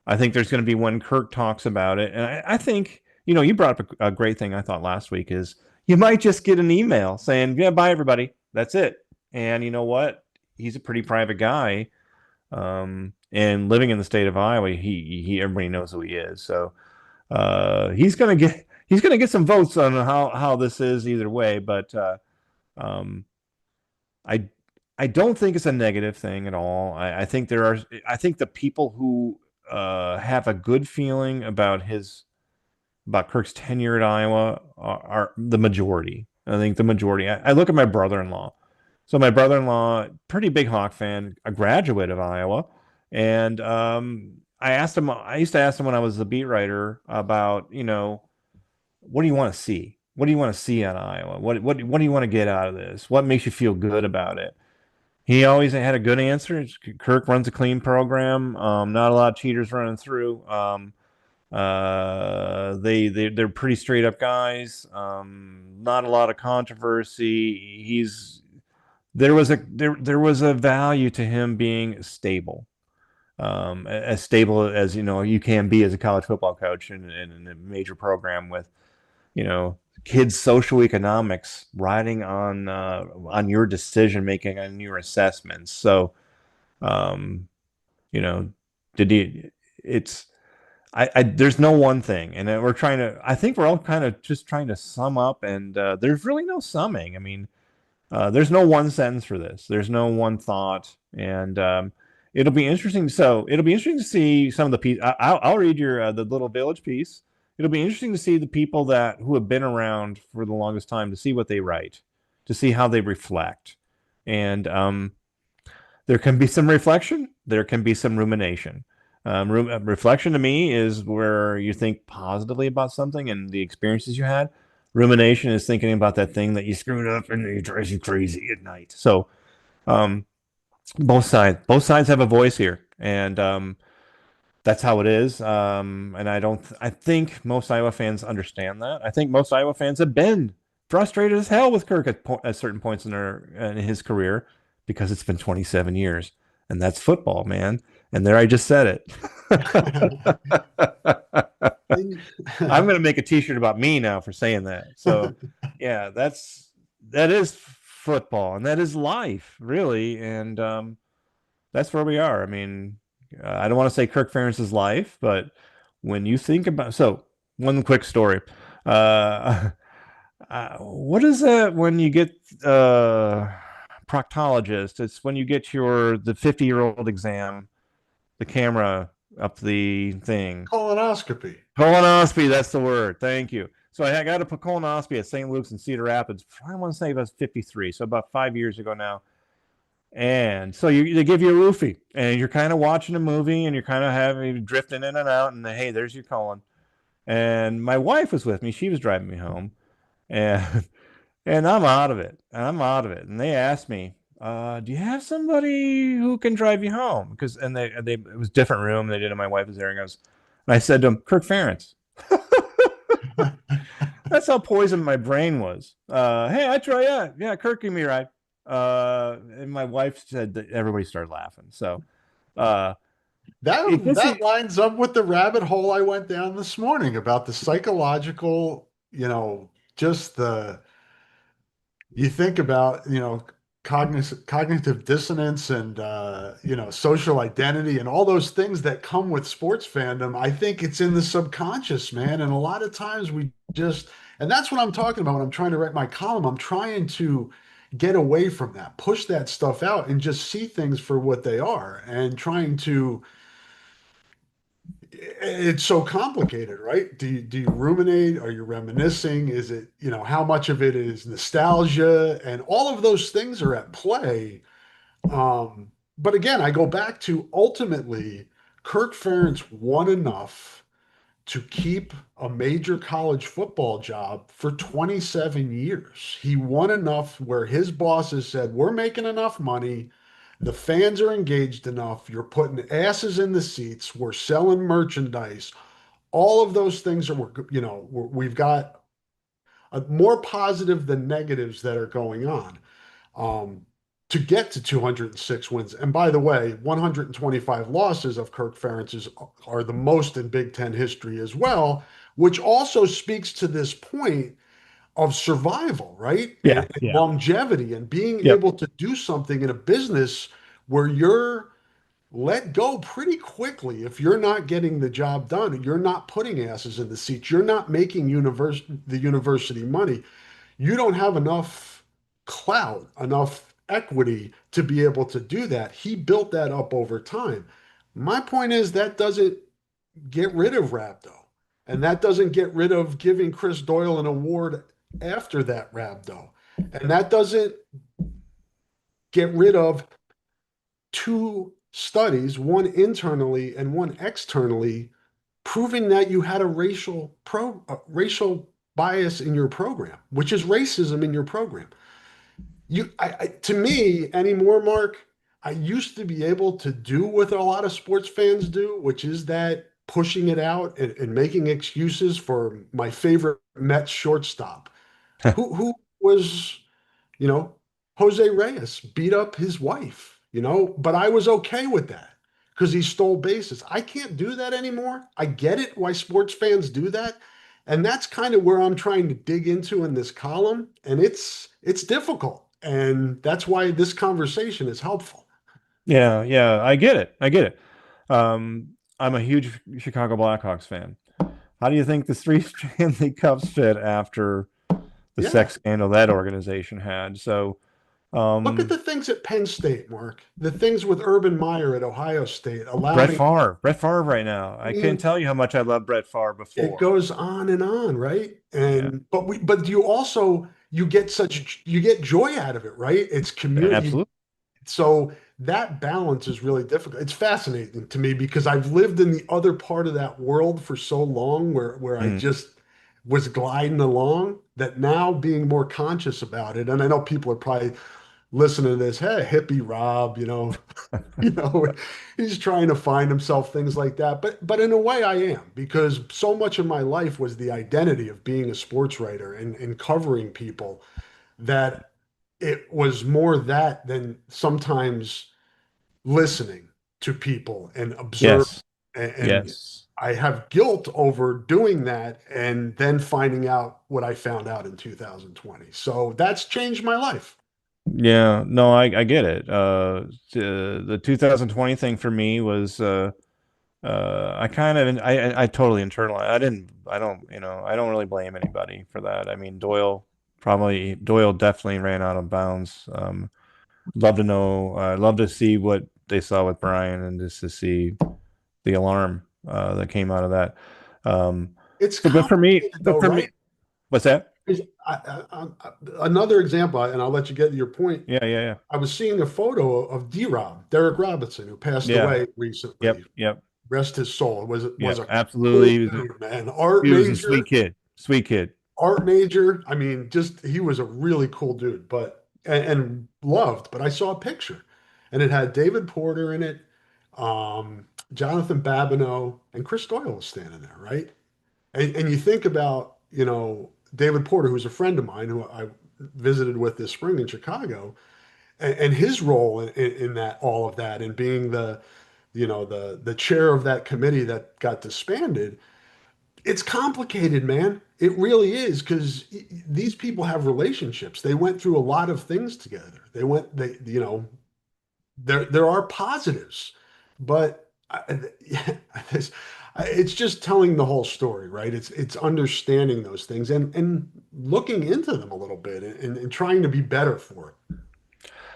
I think there's going to be when Kirk talks about it, and I think you brought up a great thing I thought last week is you might just get an email saying, "Yeah, bye everybody, that's it." And you know what? He's a pretty private guy, and living in the state of Iowa, he everybody knows who he is. So he's going to get some votes on how this is either way, but um, I I don't think it's a negative thing at all. I think there are I think the people who have a good feeling about Kirk's tenure at Iowa are the majority. I think the majority. I look at my brother-in-law. So my brother-in-law, pretty big Hawk fan, a graduate of Iowa, and I asked him. I used to ask him when I was a beat writer about, what do you want to see? What do you want to see out of Iowa? What do you want to get out of this? What makes you feel good about it? He always had a good answer. Kirk runs a clean program. Not a lot of cheaters running through. They're pretty straight up guys. Not a lot of controversy. There was a value to him being stable, as stable as you can be as a college football coach in a major program with kids' social economics riding on your decision making and your assessments. So, um, you know, did he? It's there's no one thing, and we're trying to. I think we're all kind of just trying to sum up, and there's really no summing. I mean, there's no one sentence for this. There's no one thought, and it'll be interesting. So it'll be interesting to see some of the piece. I'll read your the little village piece. It'll be interesting to see the people that who have been around for the longest time to see what they write, to see how they reflect, and there can be some reflection. There can be some rumination. Reflection to me is where you think positively about something and the experiences you had. Rumination is thinking about that thing that you screwed up and it drives you crazy at night. So, um, both sides have a voice here, and that's how it is. And I think most Iowa fans understand that. I think most Iowa fans have been frustrated as hell with Kirk at certain points in his career because it's been 27 years, and that's football, man. And there I just said it. I'm going to make a T-shirt about me now for saying that. So, yeah, that is football, and that is life, really, and that's where we are. I mean, I don't want to say Kirk Ference's life, but when you think about one quick story. Uh, what is that when you get proctologist? It's when you get the 50-year-old exam, the camera up the thing. Colonoscopy. Colonoscopy, that's the word. Thank you. So I got a colonoscopy at St. Luke's in Cedar Rapids. I want to say it was 53, so about 5 years ago now. And so they give you a roofie, and you're kind of watching a movie, and you're kind of having drifting in and out, and hey, there's your colon. And my wife was with me; she was driving me home, and and I'm out of it. And they asked me, "Do you have somebody who can drive you home?" Because they it was a different room. They did it. My wife was there, and I said to him, "Kirk Ference." That's how poisoned my brain was. Hey, I try, yeah, Kirk, give me a ride. And my wife said that everybody started laughing. So, uh, it That gets that lines up with the rabbit hole I went down this morning about the psychological, just the you think about, cognitive dissonance and social identity and all those things that come with sports fandom. I think it's in the subconscious, man. And a lot of times and that's what I'm talking about when I'm trying to write my column. I'm trying to get away from that, push that stuff out and just see things for what they are and trying to it's so complicated, right? Do you ruminate? Are you reminiscing? Is it, how much of it is nostalgia? And all of those things are at play. But again, I go back to ultimately, Kirk Ferentz won enough to keep a major college football job for 27 years. He won enough where his bosses said, we're making enough money. The fans are engaged enough. You're putting asses in the seats. We're selling merchandise. All of those things we've got more positive than negatives that are going on um, to get to 206 wins. And by the way, 125 losses of Kirk Ferentz's are the most in Big Ten history as well, which also speaks to this point of survival, right? yeah, And yeah, longevity and being yep, able to do something in a business where you're let go pretty quickly if you're not getting the job done and you're not putting asses in the seats, you're not making the university money. You don't have enough clout, enough equity to be able to do that. He built that up over time. My point is that doesn't get rid of Rabdo. And that doesn't get rid of giving Chris Doyle an award after that Rabdo. And that doesn't get rid of two studies, one internally and one externally, proving that you had racial bias in your program, which is racism in your program. To me anymore, Mark, I used to be able to do what a lot of sports fans do, which is that pushing it out and making excuses for my favorite Mets shortstop, who was, you know, Jose Reyes beat up his wife, but I was okay with that because he stole bases. I can't do that anymore. I get it why sports fans do that. And that's kind of where I'm trying to dig into in this column. And it's difficult. And that's why this conversation is helpful. Yeah, yeah, I get it. I get it. I'm a huge Chicago Blackhawks fan. How do you think the three Stanley Cups fit after the Yeah. sex scandal that organization had? So, Look at um, the things at Penn State, Mark. The things with Urban Meyer at Ohio State, allowing, Brett Favre right now. I I can't mean, tell you how much I love Brett Favre it before. goes on and on, right? Yeah, But you get joy out of it, right? It's community. absolutely. So that balance is really difficult. It's fascinating to me because I've lived in the other part of that world for so long where I Mhm. just was gliding along that now being more conscious about it. And I know people are probably listening to this, hey, hippie Rob, you know, he's trying to find himself, things like that. But in a way I am, because so much of my life was the identity of being a sports writer and covering people that it was more that than sometimes listening to people and observe Yes, and yes. I have guilt over doing that and then finding out what I found out in 2020. So that's changed my life. Yeah, no, I get it. The 2020 thing for me was I kind of I totally internalized. I don't really blame anybody for that. I mean, Doyle definitely ran out of bounds. Love to know, love to see what they saw with Brian and just to see the alarm that came out of that. Um, It's so, complicated though, but for right? me, what's that? Because another example, and I'll let you get to your point. Yeah, yeah, yeah, I was seeing a photo of D-Rob, Derek Robinson, who passed yeah. away recently. Yep, yep, Rest his soul. Was yep. a cool Absolutely, dude, man. he was a sweet kid, sweet kid. Art major. I mean, just he was a really cool dude, but and loved. But I saw a picture, and it had David Porter in it, Jonathan Babineau, and Chris Doyle was standing there, right? And you think about, David Porter, who's a friend of mine who I visited with this spring in Chicago, and his role in that all of that and being the chair of that committee that got disbanded. It's complicated, man. It really is because these people have relationships. They went through a lot of things together. There are positives, but it's just telling the whole story, right? It's understanding those things and looking into them a little bit and trying to be better for it.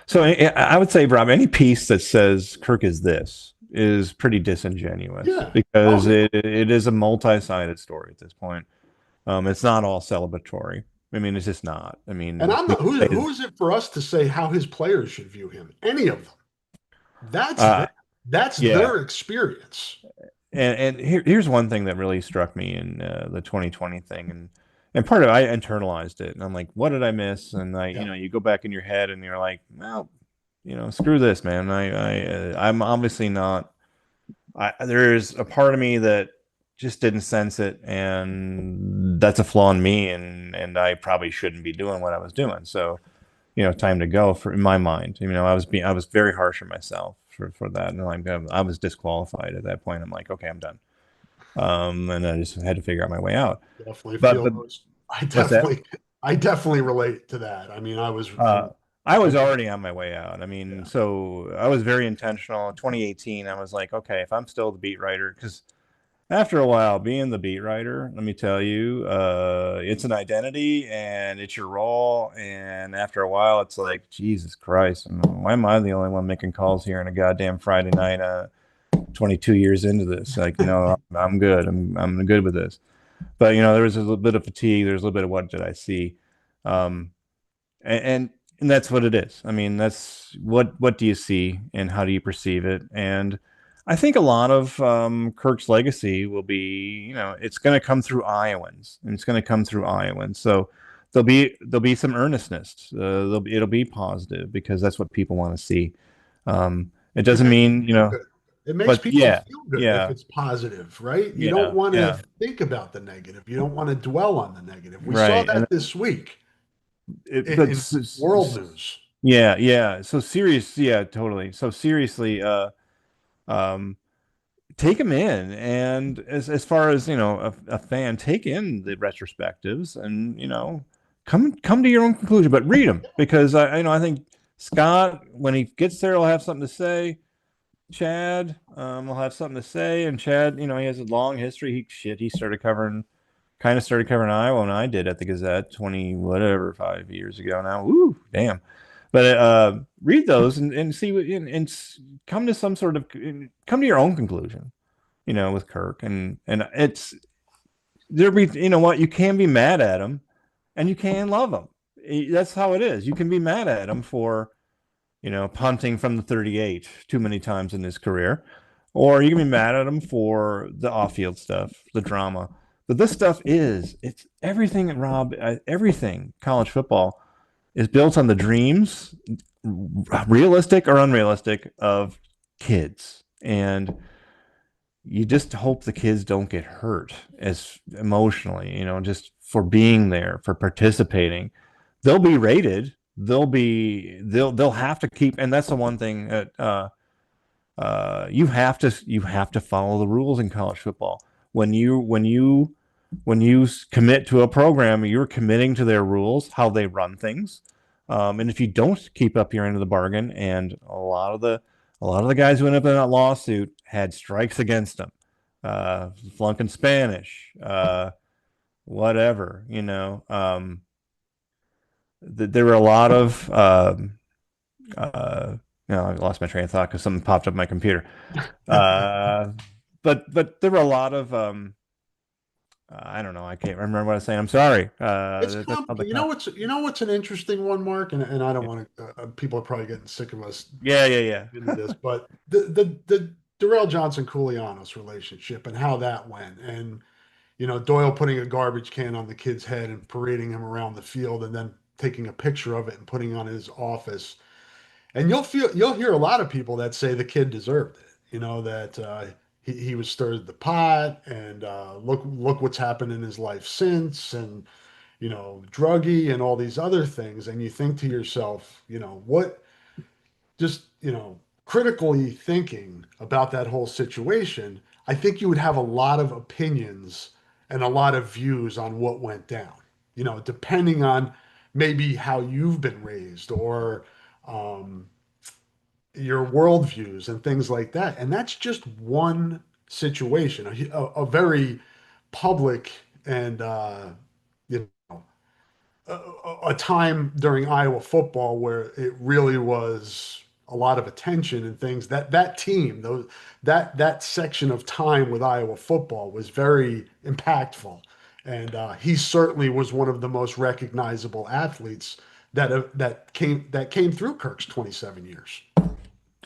So I would say, Rob, any piece that says Kirk is this is pretty disingenuous Yeah. Oh, because yeah. it is a multi-sided story at this point. It's not all celebratory. I mean, it's just not. I And mean, I'm we not can say, who is it for us to say how his players should view him? Any of them. That's uh, them. That's yeah. their experience. Here's one thing that really struck me in the 2020 thing, and part of it, I internalized it, and I'm like, what did I miss? And Yeah. you go back in your head, and you're like, well, screw this, man. I'm obviously not. There's a part of me that just didn't sense it, and that's a flaw in me, and I probably shouldn't be doing what I was doing. So, time to go in my mind. I was very harsh on myself for that, and I was disqualified at that point. I'm like, okay, I'm done. And I just had to figure out my way out. Definitely But feel those. I what's that? definitely, I definitely relate to that. I mean, I was Uh, I was Okay. already on my way out. I mean, Yeah. so I was very intentional. 2018, I was like, okay, if I'm still the beat writer, because after a while, being the beat writer, let me tell you, it's an identity and it's your role. And after a while, it's like, Jesus Christ, why am I the only one making calls here on a goddamn Friday night, 22 years into this? Like, I'm good. I'm good with this. But there was a little bit of fatigue. There's a little bit of what did I see, um, and and that's what it is. I mean, that's what do you see and how do you perceive it? And I think a lot of Kirk's legacy will be, it's going to come through Iowans, and it's going to come through Iowans. So there'll be some earnestness. It'll be positive because that's what people want to see. It It doesn't makes mean, you feel good. It makes but people yeah, feel good if yeah, it's positive, right? You don't yeah, want yeah, to think about the negative. You don't want to dwell on the negative. We saw right. And that this week it, in, but in world news. yeah, yeah. So serious, yeah, totally. So seriously, um, take them in, and as far as a fan, take in the retrospectives, and come to your own conclusion, but read them because I think Scott, when he gets there, will have something to say. Chad, will have something to say, and Chad, he has a long history. He kind of started covering Iowa when I did at the Gazette 20 whatever 5 years ago now. Woo, damn. But read those and see what and come to come to your own conclusion, with Kirk, and it's there be what you can be mad at him and you can love him. That's how it is. You can be mad at him for punting from the 38 too many times in his career. Or you can be mad at him for the off-field stuff, the drama. But this stuff it's everything, Rob, everything college football is built on the dreams, realistic or unrealistic, of kids. And you just hope the kids don't get hurt as emotionally, just for being there, for participating. They'll be rated. They'll have to keep, and that's the one thing that you have to follow the rules in college football. When you commit to a program, you're committing to their rules, how they run things. And if you don't keep up your end of the bargain, and a lot of the guys who went up in that lawsuit had strikes against them, flunking Spanish, whatever, there were a lot of I lost my train of thought because something popped up on my computer. Uh, but there were a lot of I don't know. I can't remember what I was saying. I'm sorry. It's That's how the you know what's an interesting one, Mark, and I don't want to. People are probably getting sick of us yeah, yeah, into this, but the Darrell Johnson Koulianos relationship and how that went, and Doyle putting a garbage can on the kid's head and parading him around the field, and then taking a picture of it and putting it on his office. And you'll hear a lot of people that say the kid deserved it. That he was stirred the pot, and look what's happened in his life since, and druggy and all these other things. And you think to yourself, what just critically thinking about that whole situation, I think you would have a lot of opinions and a lot of views on what went down. Depending on maybe how you've been raised or um, your worldviews and things like that. And that's just one situation, a very public and you know a time during Iowa football where it really was a lot of attention and things. That team, that section of time with Iowa football was very impactful, and he certainly was one of the most recognizable athletes that came through Kirk's 27 years.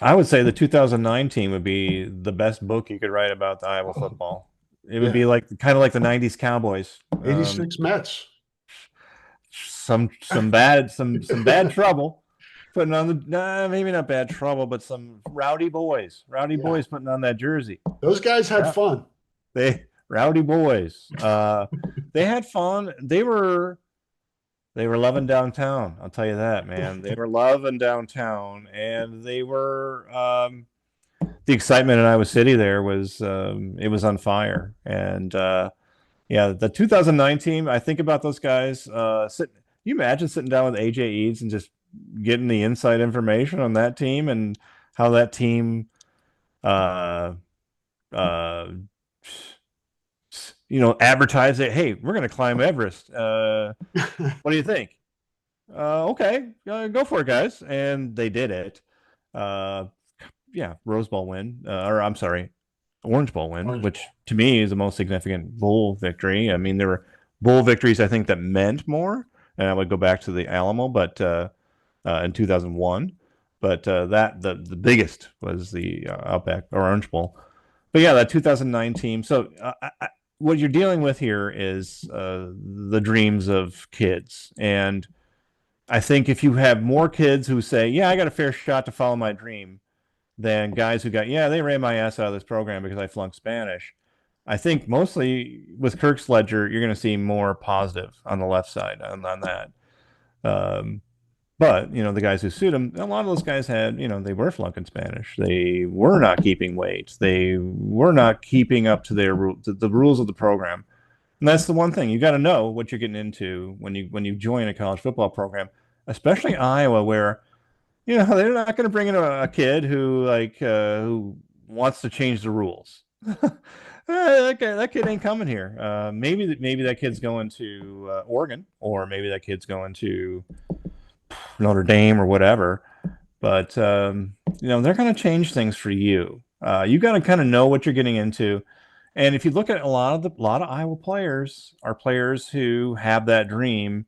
I would say the 2009 team would be the best book you could write about the Iowa football. It would be Yeah, like kind of like the 90s Cowboys. 86 Mets. Some bad trouble putting on maybe not bad trouble, but some rowdy Yeah, boys putting on that jersey. those guys had Yeah, fun. they rowdy boys. They had fun. They were loving downtown. I'll tell you that, man. They were loving downtown, and they were the excitement in Iowa City. There was it was on fire, and yeah, the 2009 team. I think about those guys. You imagine sitting down with AJ Eads and just getting the inside information on that team and how that team, uh, uh, advertise it. Hey, we're going to climb Everest. What do you think? Okay, go for it, guys. And they did it. Uh, yeah, Rose Bowl win, or I'm sorry, Orange Bowl win, Orange which Bowl. to me is the most significant bowl victory. I mean, there were bowl victories I think that meant more, and I would go back to the Alamo, but in 2001. But that the biggest was the Outback Orange Bowl. But yeah, that 2009 team. So what you're dealing with here is the dreams of kids, and I think if you have more kids who say, "Yeah, I got a fair shot to follow my dream," than guys who got, "Yeah, they ran my ass out of this program because I flunked Spanish." I think mostly with Kirk's ledger, you're going to see more positive on the left side on that. Um, but the guys who sued him, a lot of those guys had, they were flunking Spanish. They were not keeping weight. They were not keeping up to the rules of the program. And that's the one thing you got to know what you're getting into when you join a college football program, especially Iowa, where they're not going to bring in a kid who wants to change the rules. That kid ain't coming here. Maybe that kid's going to Oregon, or maybe that kid's going to Notre Dame or whatever. But they're going to change things for you. You got to kind of know what you're getting into. And if you look at a lot of Iowa players are players who have that dream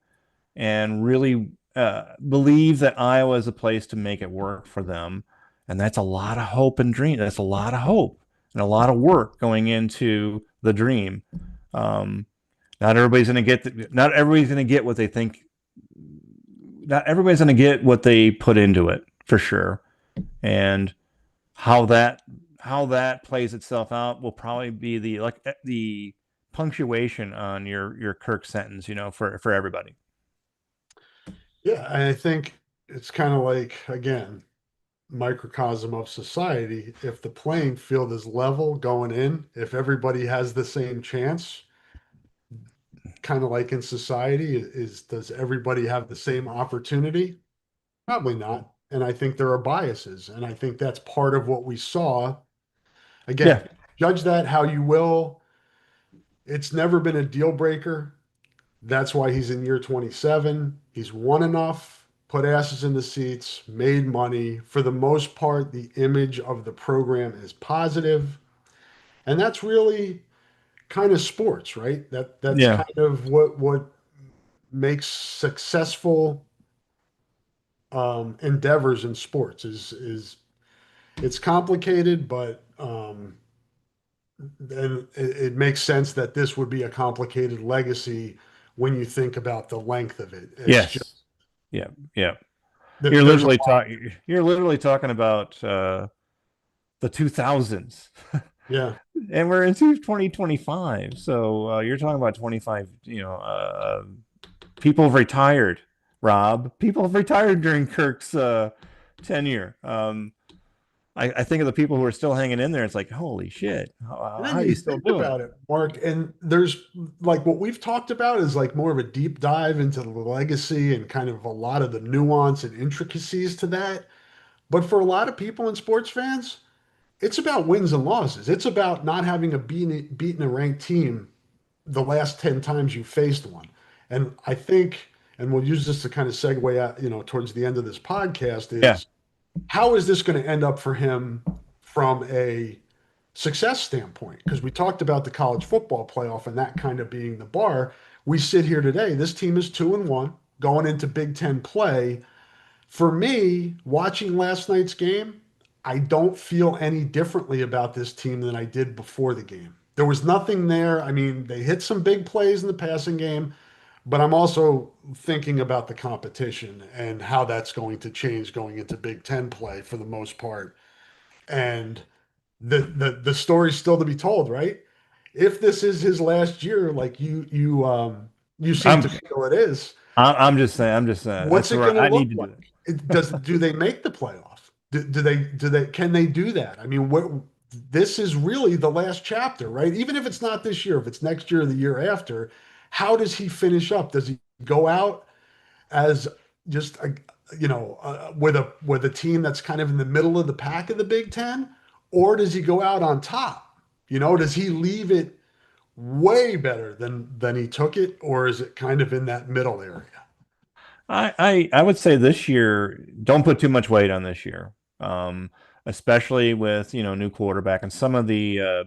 and really believe that Iowa is a place to make it work for them. And that's a lot of hope and dream. That's a lot of hope and a lot of work going into the dream. Um, not everybody's going to get what they think. Not everybody's going to get what they put into it for sure. And how that plays itself out will probably be the punctuation on your Kirk sentence, for everybody. Yeah, and I think it's kind of like, again, microcosm of society. If the playing field is level going in, if everybody has the same chance, kind of like in society, does everybody have the same opportunity? Probably not. And I think there are biases. And I think that's part of what we saw. Yeah. Again, judge that how you will. It's never been a deal breaker. That's why he's in year 27. He's won enough, put asses in the seats, made money. For the most part, the image of the program is positive. And that's really kind of sports, right? That's Yeah. kind of what makes successful endeavors in sports is it's complicated, but and it makes sense that this would be a complicated legacy when you think about the length of it. It's just Yes. Yeah. Yeah. there's a lot. You're literally talking about the 2000s, Yeah. and we're into 2025. So you're talking about 25. People have retired. Rob, people have retired during Kirk's tenure. I think of the people who are still hanging in there. It's like, holy shit, And how then are you you still think doing it? about it, Mark, and there's like what we've talked about is like more of a deep dive into the legacy and kind of a lot of the nuance and intricacies to that. But for a lot of people and sports fans, it's about wins and losses. It's about not having beaten a ranked team the last 10 times you faced one. And I think, and we'll use this to kind of segue out, towards the end of this podcast Yeah. is how is this going to end up for him from a success standpoint? Because we talked about the college football playoff and that kind of being the bar. We sit here today. This team is 2-1 going into Big Ten play. For me, watching last night's game, I don't feel any differently about this team than I did before the game. There was nothing there. I mean, they hit some big plays in the passing game, but I'm also thinking about the competition and how that's going to change going into Big Ten play for the most part. And the story's still to be told, right? If this is his last year, like you seem I'm to feel it is, I'm just saying. I'm just saying. what's That's it where going to I look need to do like? it. Do they make the playoff? Do they can they do that? I mean, this is really the last chapter, right? Even if it's not this year, if it's next year or the year after, how does he finish up? Does he go out as just with a team that's kind of in the middle of the pack of the Big Ten, or does he go out on top? Does he leave it way better than he took it, or is it kind of in that middle area? I would say this year, don't put too much weight on this year, um, especially with new quarterback and some of the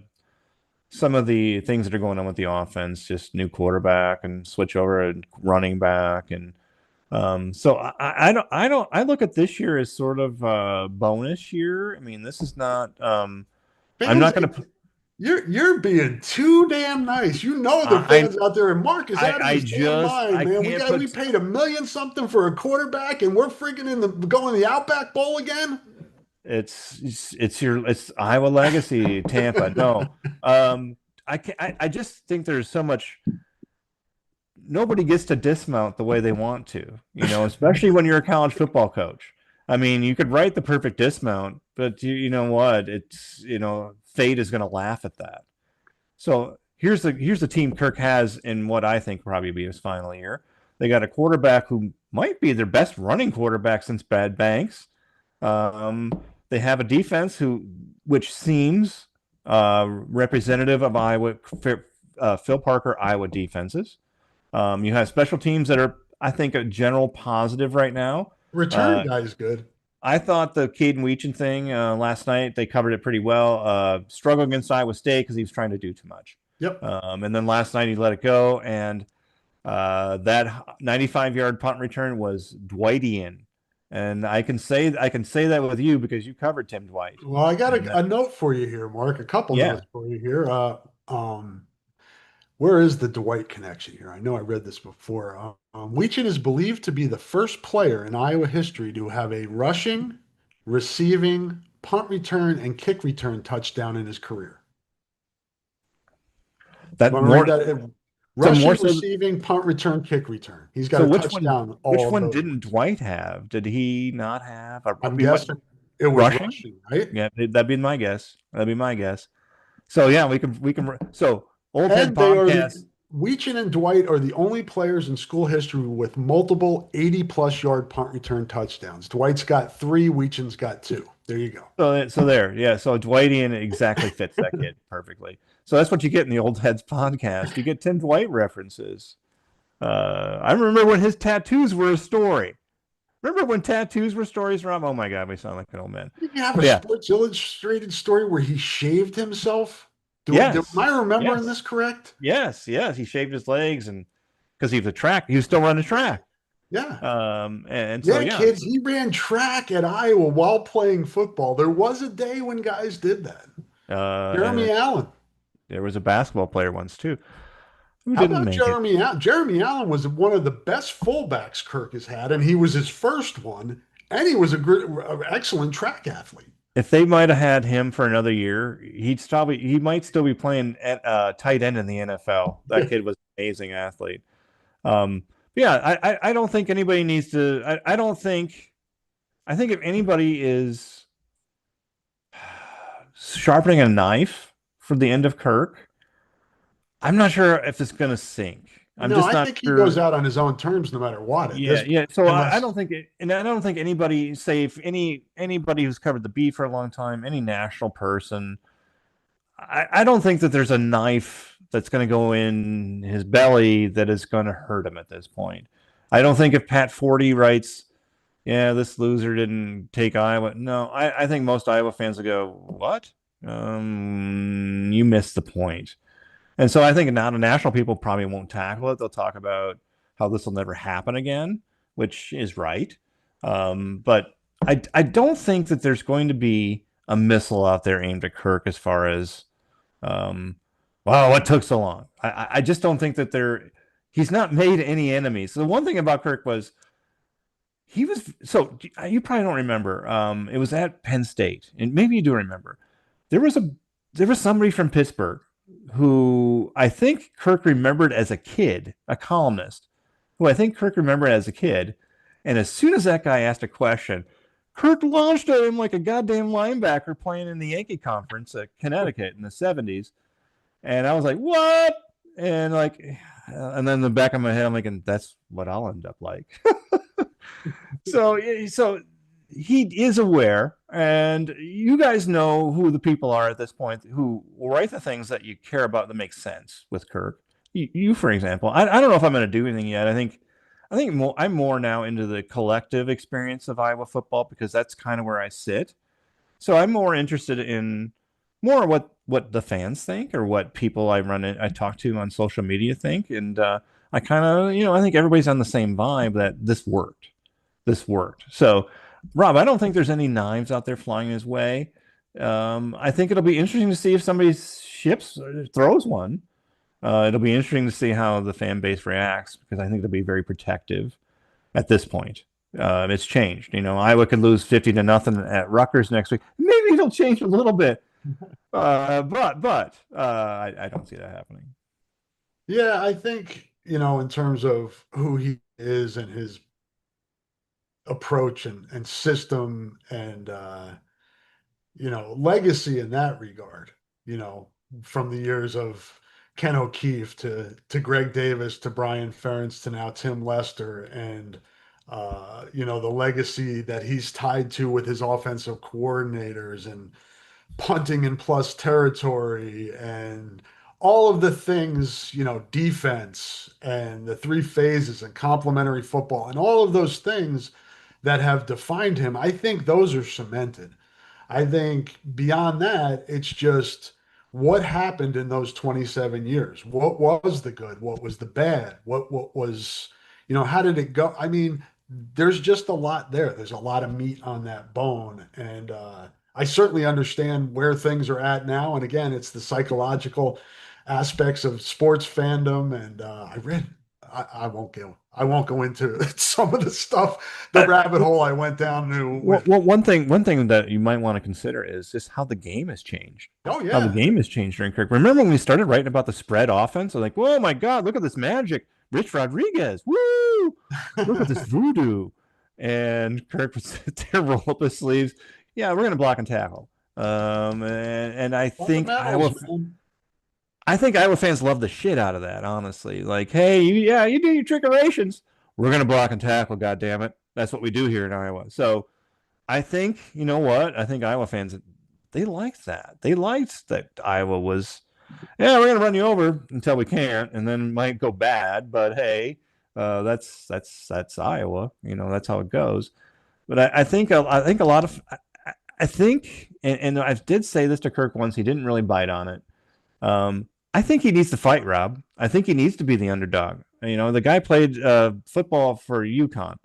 things that are going on with the offense, just new quarterback and switch over and running back, and so I look at this year as sort of a bonus year. I mean, this is not. I'm Fans, not going to. you're being too damn nice. The I fans out there, and Mark is out of I his damn just mind, I man. We can't got we put. paid 1 million something for a quarterback, and we're freaking going the Outback Bowl again. It's Iowa legacy, Tampa. No, um, I just think there's so much. Nobody gets to dismount the way they want to, especially when you're a college football coach. I mean, you could write the perfect dismount, but you know what? Fate is going to laugh at that. So here's the team Kirk has in what I think probably be his final year. They got a quarterback who might be their best running quarterback since Bad Banks. Um, they have a defense which seems representative of Iowa, Phil Parker Iowa defenses. You have special teams that are, I think, a general positive right now. Return Uh, guy is good. I thought the Caden Weechin thing last night, they covered it pretty well. Struggled against Iowa State because he was trying to do too much. Yep. And then last night he let it go, and that 95-yard punt return was Dwightian. And I can say that with you because you covered Tim Dwight. Well, I got And a note for you here, Mark. A couple yeah, notes for you here. Where is the Dwight connection here? I know I read this before. Weechin is believed to be the first player in Iowa history to have a rushing, receiving, punt return, and kick return touchdown in his career. that Want to read more that? so more Rushing, so. receiving, punt return, kick return. He's got So a which one touchdown which all of one those didn't ones. Dwight have? Did he not have? I I'm mean, what guessing it was rushing? rushing, right? Yeah, that'd be my guess. That'd be my guess. So yeah, we can. So old head And they are the podcast. Weechin and Dwight are the only players in school history with multiple 80 plus yard punt return touchdowns. Dwight's got three, Weechin's got two. There you go. So there, yeah. So Dwightian exactly fits that kid perfectly. So that's what you get in the old heads podcast. You get Tim Dwight references. I remember when his tattoos were a story. Remember when tattoos were stories, Rob? Oh my God, we sound like an old man. Did you have a But yeah, Sports Illustrated story where he shaved himself? Am yes, I remembering yes, this correct? yes. He shaved his legs and because he was still running track. Yeah. And so Yeah, yeah, kids, he ran track at Iowa while playing football. There was a day when guys did that. and Jeremy Allen. there was a basketball player once too who How didn't about make it. Jeremy Allen? Jeremy Allen was one of the best fullbacks Kirk has had, and he was his first one, and he was excellent track athlete. If they might have had him for another year, he might still be playing at tight end in the NFL. That kid was an amazing athlete. Um, yeah, I don't think anybody needs to. I don't think. I think if anybody is sharpening a knife for the end of Kirk, I'm not sure if it's going to sink. I'm No, just I not think he goes sure. out on his own terms no matter what at this Yeah, point, yeah. So I unless don't think, and I don't think anybody, say if anybody who's covered the beef for a long time, any national person, I don't think that there's a knife that's going to go in his belly that is going to hurt him at this point. I don't think if Pat Forty writes, "Yeah, this loser didn't take Iowa," no, I think most Iowa fans will go, "What? You missed the point." And so I think now the national people probably won't tackle it. They'll talk about how this will never happen again, which is right. But I don't think that there's going to be a missile out there aimed at Kirk as far as, um, wow, what took so long? I just don't think that he's not made any enemies. So the one thing about Kirk was he was, so you probably don't remember. It was at Penn State, and maybe you do remember. There was a there was somebody from Pittsburgh who I think Kirk remembered as a kid, a columnist, who I think Kirk remembered as a kid. And as soon as that guy asked a question, Kirk launched at him like a goddamn linebacker playing in the Yankee conference at Connecticut in the 70s. And I was like, what? And then in the back of my head, I'm thinking, that's what I'll end up like. So he is aware, and you guys know who the people are at this point who will write the things that you care about that make sense with Kirk. For example, I don't know if I'm going to do anything yet. I'm more now into the collective experience of Iowa football because that's kind of where I sit. So I'm more interested in more what the fans think or what people I talk to on social media think, and I kind of I think everybody's on the same vibe that this worked. This worked. So, Rob, I don't think there's any knives out there flying his way. I think it'll be interesting to see if somebody ships throws one. It'll be interesting to see how the fan base reacts because I think it'll be very protective at this point. It's changed. Iowa could lose 50-0 at Rutgers next week. Maybe it'll change a little bit, but I don't see that happening. Yeah, I think, in terms of who he is and his approach and system and legacy in that regard, you know, from the years of Ken O'Keefe to Greg Davis to Brian Ference to now Tim Lester and the legacy that he's tied to with his offensive coordinators and punting in plus territory and all of the things, defense and the three phases and complementary football and all of those things that have defined him, I think those are cemented. I think beyond that, it's just what happened in those 27 years. What was the good? What was the bad? What was, how did it go? I mean, there's just a lot there. There's a lot of meat on that bone. And I certainly understand where things are at now. And again, it's the psychological aspects of sports fandom. And I won't go into some of the stuff, the Uh, rabbit hole I went down to with. one thing that you might want to consider is just how the game has changed. Oh How the yeah. game has changed during Kirk. Remember when we started writing about the spread offense? I was like, "Oh my God, look at this magic, Rich Rodriguez! Woo! Look at this voodoo!" And Kirk was there, roll up his sleeves. Yeah, we're gonna block and tackle. And Fundamentals, man. I think Iowa fans love the shit out of that. Honestly, like, hey, you do your trickerations. We're gonna block and tackle. God damn it, that's what we do here in Iowa. So I think you know what? I think Iowa fans they liked that. They liked that Iowa was, yeah, we're gonna run you over until we can't, and then it might go bad. But hey, that's Iowa. That's how it goes. But I think a lot of I think, and I did say this to Kirk once. He didn't really bite on it. I think he needs to fight, Rob. I think he needs to be the underdog. The guy played football for UConn.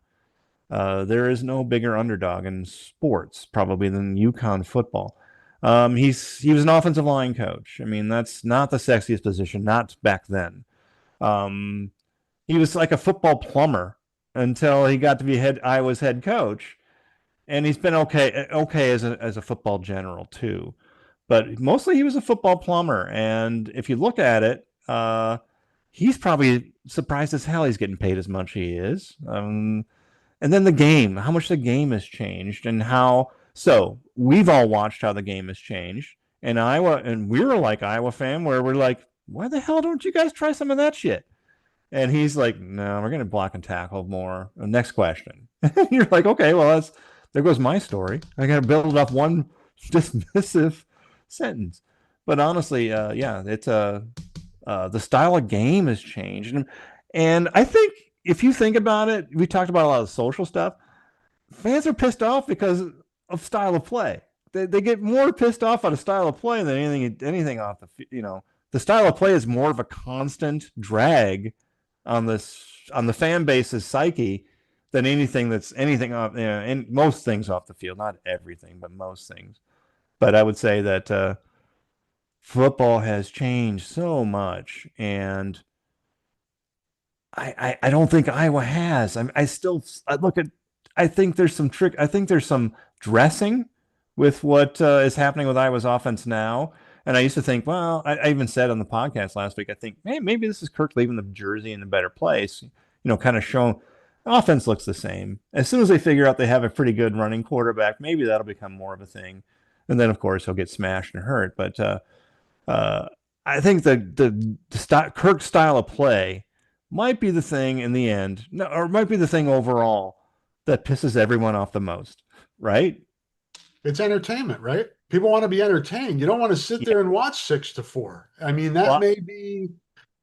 There is no bigger underdog in sports probably than UConn football. He was an offensive line coach. I mean, that's not the sexiest position, not back then. Um, he was like a football plumber until he got to be Iowa's head coach, and he's been okay as a football general too. But mostly he was a football plumber, and if you look at it, he's probably surprised as hell he's getting paid as much as he is. And then the game, how much the game has changed, and how. So we've all watched how the game has changed, and we're like Iowa fan, where we're like, why the hell don't you guys try some of that shit? And he's like, no, we're gonna block and tackle more. Next question. You're like, okay, well, there goes my story. I got to build up one dismissive sentence. But honestly, yeah, it's the style of game has changed, and I think if you think about it, we talked about a lot of social stuff. Fans are pissed off because of style of play. They get more pissed off at a style of play than anything off the style of play is more of a constant drag on the fan base's psyche than anything off and most things off the field. Not everything, but most things. But I would say that football has changed so much, and I don't think Iowa has. I look at. I think there's some trick. I think there's some dressing with what is happening with Iowa's offense now. And I used to think, well, I even said on the podcast last week, I think, hey, maybe this is Kirk leaving the jersey in a better place. Kind of showing offense looks the same. As soon as they figure out they have a pretty good running quarterback, maybe that'll become more of a thing. And then, of course, he'll get smashed and hurt. But uh, I think Kirk style of play might be the thing in the end, or might be the thing overall that pisses everyone off the most, right? It's entertainment, right? People want to be entertained. You don't want to sit Yeah. there and watch 6-4. I mean, that Well, may be,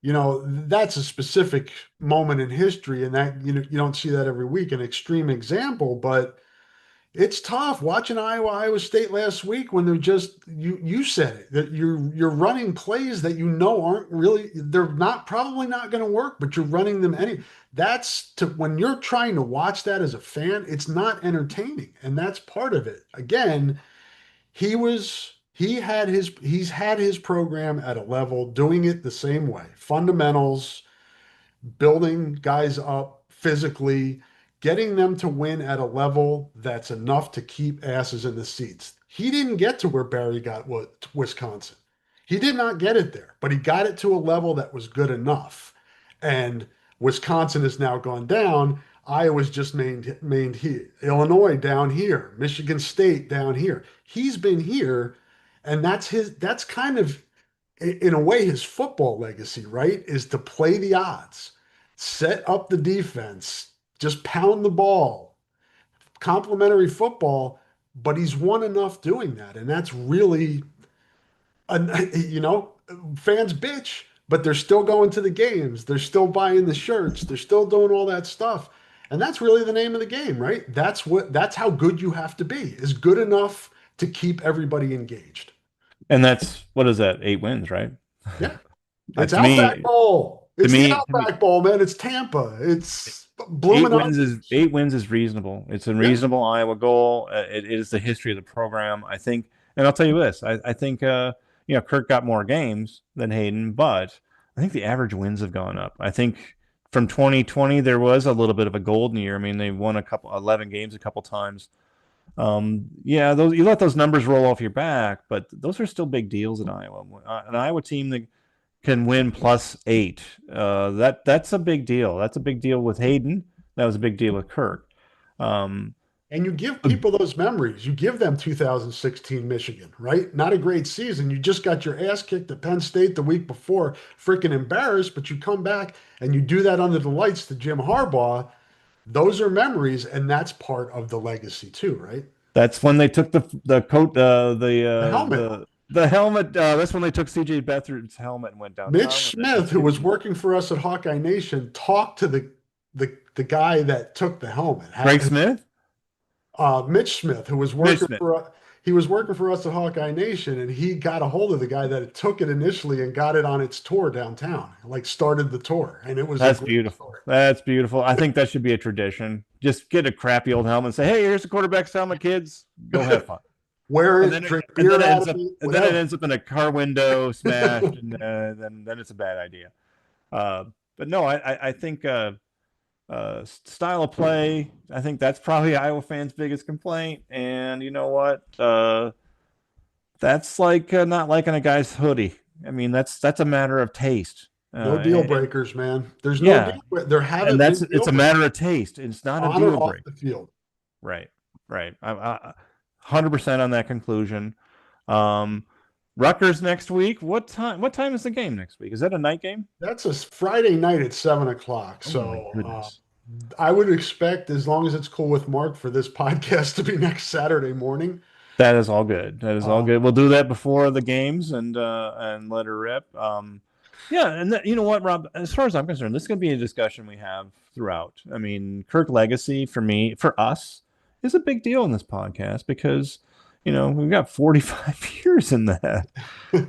that's a specific moment in history, and that you don't see that every week, an extreme example, but it's tough watching Iowa State last week when they're just you said it that you're running plays that aren't really they're not probably not going to work, but you're running them any. That's to when you're trying to watch that as a fan, it's not entertaining, and that's part of it. Again, he's had his program at a level doing it the same way. Fundamentals, building guys up physically, getting them to win at a level that's enough to keep asses in the seats. He didn't get to where Barry got with Wisconsin. He did not get it there, but he got it to a level that was good enough. And Wisconsin has now gone down. Iowa's just maintained here. Illinois down here. Michigan State down here. He's been here, and that's kind of in a way his football legacy, right? Is to play the odds, set up the defense, just pound the ball, complimentary football, but he's won enough doing that. And that's really, you know, fans bitch, but they're still going to the games. They're still buying the shirts. They're still doing all that stuff. And that's really the name of the game, right? That's how good you have to be, is good enough to keep everybody engaged. and that's what is that? 8 wins, right? Yeah. It's To Outback me, Bowl. to It's the me, to me, Outback Bowl, man. It's Tampa. It's eight blooming up. wins is 8 wins is reasonable. It's a Yeah. reasonable Iowa goal. It is the history of the program, I think. And I'll tell you this: I think Kirk got more games than Hayden, but I think the average wins have gone up. I think from 2020 there was a little bit of a golden year. I mean, they won 11 games a couple times. Yeah, those you let those numbers roll off your back, but those are still big deals in Iowa. An Iowa team that can win +8. That's a big deal. That's a big deal with Hayden. That was a big deal with Kirk. Um, And you give people those memories. You give them 2016 Michigan, right? Not a great season. You just got your ass kicked at Penn State the week before, freaking embarrassed, but you come back and you do that under the lights to Jim Harbaugh. Those are memories, and that's part of the legacy too, right? that's when they took the coat The helmet. the helmet. That's when they took C.J. Beathard's helmet and went downtown Mitch with it. That's Smith, who was beautiful. working for us at Hawkeye Nation, talked to the guy that took the helmet. Greg Smith, Mitch Smith, who was Mitch working Smith. for he was working for us at Hawkeye Nation, and he got a hold of the guy that took it initially and got it on its tour downtown, like started the tour, and it was a That's great beautiful. story. That's beautiful. I think that should be a tradition. Just get a crappy old helmet and say, "Hey, here's the quarterback's helmet, kids. Go have fun." Wear and it, then it, drink and beer then it out ends of up it, and then it whatever. ends up in a car window smashed, and then it's a bad idea. Uh, but no, I think style of play. I think that's probably Iowa fans' biggest complaint. And you know what? That's like not liking a guy's hoodie. I mean, that's a matter of taste. No deal breakers, man. There's no Yeah, deal. There and haven't that's been it's deal a breakers matter of taste. It's not a on or deal off breaker. the field. Right, right. I'm 100% on that conclusion. Um, Rutgers next week. What time? What time is the game next week? Is that a night game? That's a Friday night at 7 o'clock. Oh my So goodness. I would expect, as long as it's cool with Mark, for this podcast to be next Saturday morning. That is all good. That is all Uh, good. We'll do that before the games and let her rip. Yeah, and you know what, Rob? As far as I'm concerned, this is going to be a discussion we have throughout. I mean, Kirk legacy for me, for us, is a big deal in this podcast because we've got 45 years in that,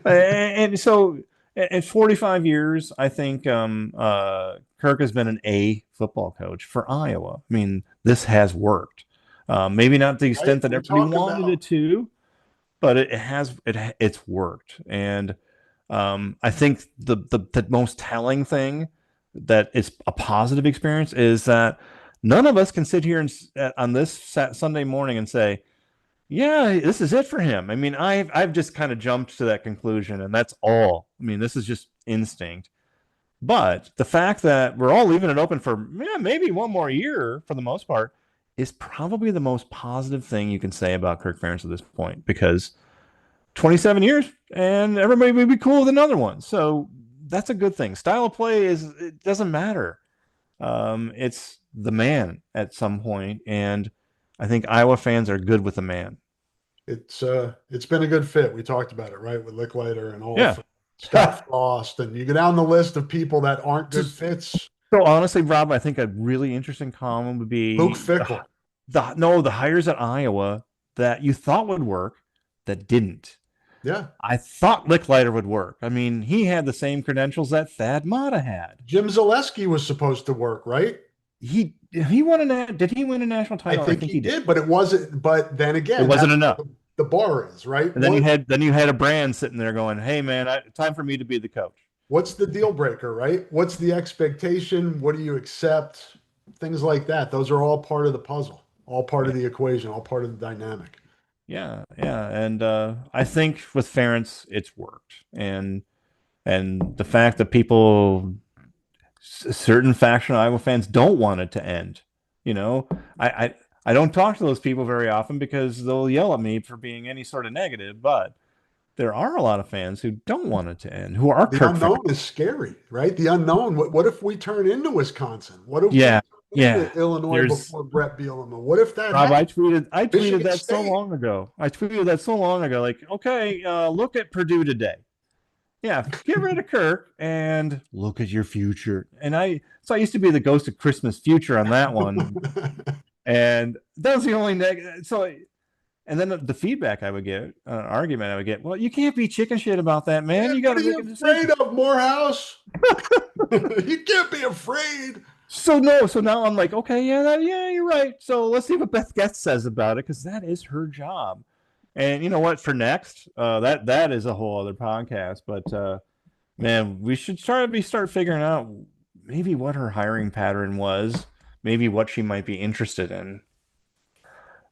and so at 45 years, I think Kirk has been an A football coach for Iowa. I mean, this has worked. Maybe not to the right? extent that We everybody talk wanted about it to, but it's worked. And I think the most telling thing that is a positive experience is that none of us can sit here on this Sunday morning and say, yeah, this is it for him. I mean, I've just kind of jumped to that conclusion, and that's all. I mean, this is just instinct. But the fact that we're all leaving it open for maybe one more year for the most part is probably the most positive thing you can say about Kirk Ferentz at this point because 27 years and everybody would be cool with another one. So that's a good thing. Style of play it doesn't matter. It's the man at some point, and I think Iowa fans are good with the man. It's been a good fit. We talked about it, right? With Licklider and Yeah. Olf, Scott Frost, and you go down the list of people that aren't so, good fits. so honestly, Rob, I think a really interesting column would Luke be Fickle. the hires at Iowa that you thought would work that didn't. Yeah. I thought Licklider would work. I mean, he had the same credentials that Thad Matta had. Jim Zaleski was supposed to work, right? He won a did he win a national I title? I think think he he did. did, but it wasn't. But then It again, wasn't that's where enough. the bar is, right? And then you had a brand sitting there going, "Hey man, time for me to be the coach." What's the deal breaker, right? What's the expectation? What do you accept? Things like that. Those are all part of the puzzle, all part Yeah, of the equation, all part of the dynamic. yeah. And I think with Ference, it's worked, and the fact that people, certain faction of Iowa fans, don't want it to end. You know, I, I I don't talk to those people very often because they'll yell at me for being any sort of negative, but there are a lot of fans who don't want it to end, who are The Kirk fans. unknown is scary, right? The unknown. What if we turn into Wisconsin? What if we Yeah, turn yeah. into Illinois There's before Brett Bielema? What if that Rob. happens? I tweeted Michigan that so State. long ago. I tweeted that so long ago. Like, okay, look at Purdue today. Yeah, get rid of Kirk and look at your future. So I used to be the ghost of Christmas future on that one, and that was the only negative. So, and then the feedback I would get, an argument I would get. Well, you can't be chicken shit about that, man. Man, You got what to are make you a decision. afraid of, Morehouse? You can't be afraid. So no, so now I'm like, okay, yeah, you're right. So let's see what Beth Getz says about it because that is her job. And you know what? For next, that is a whole other podcast. But man, we should start figuring out maybe what her hiring pattern was, maybe what she might be interested in,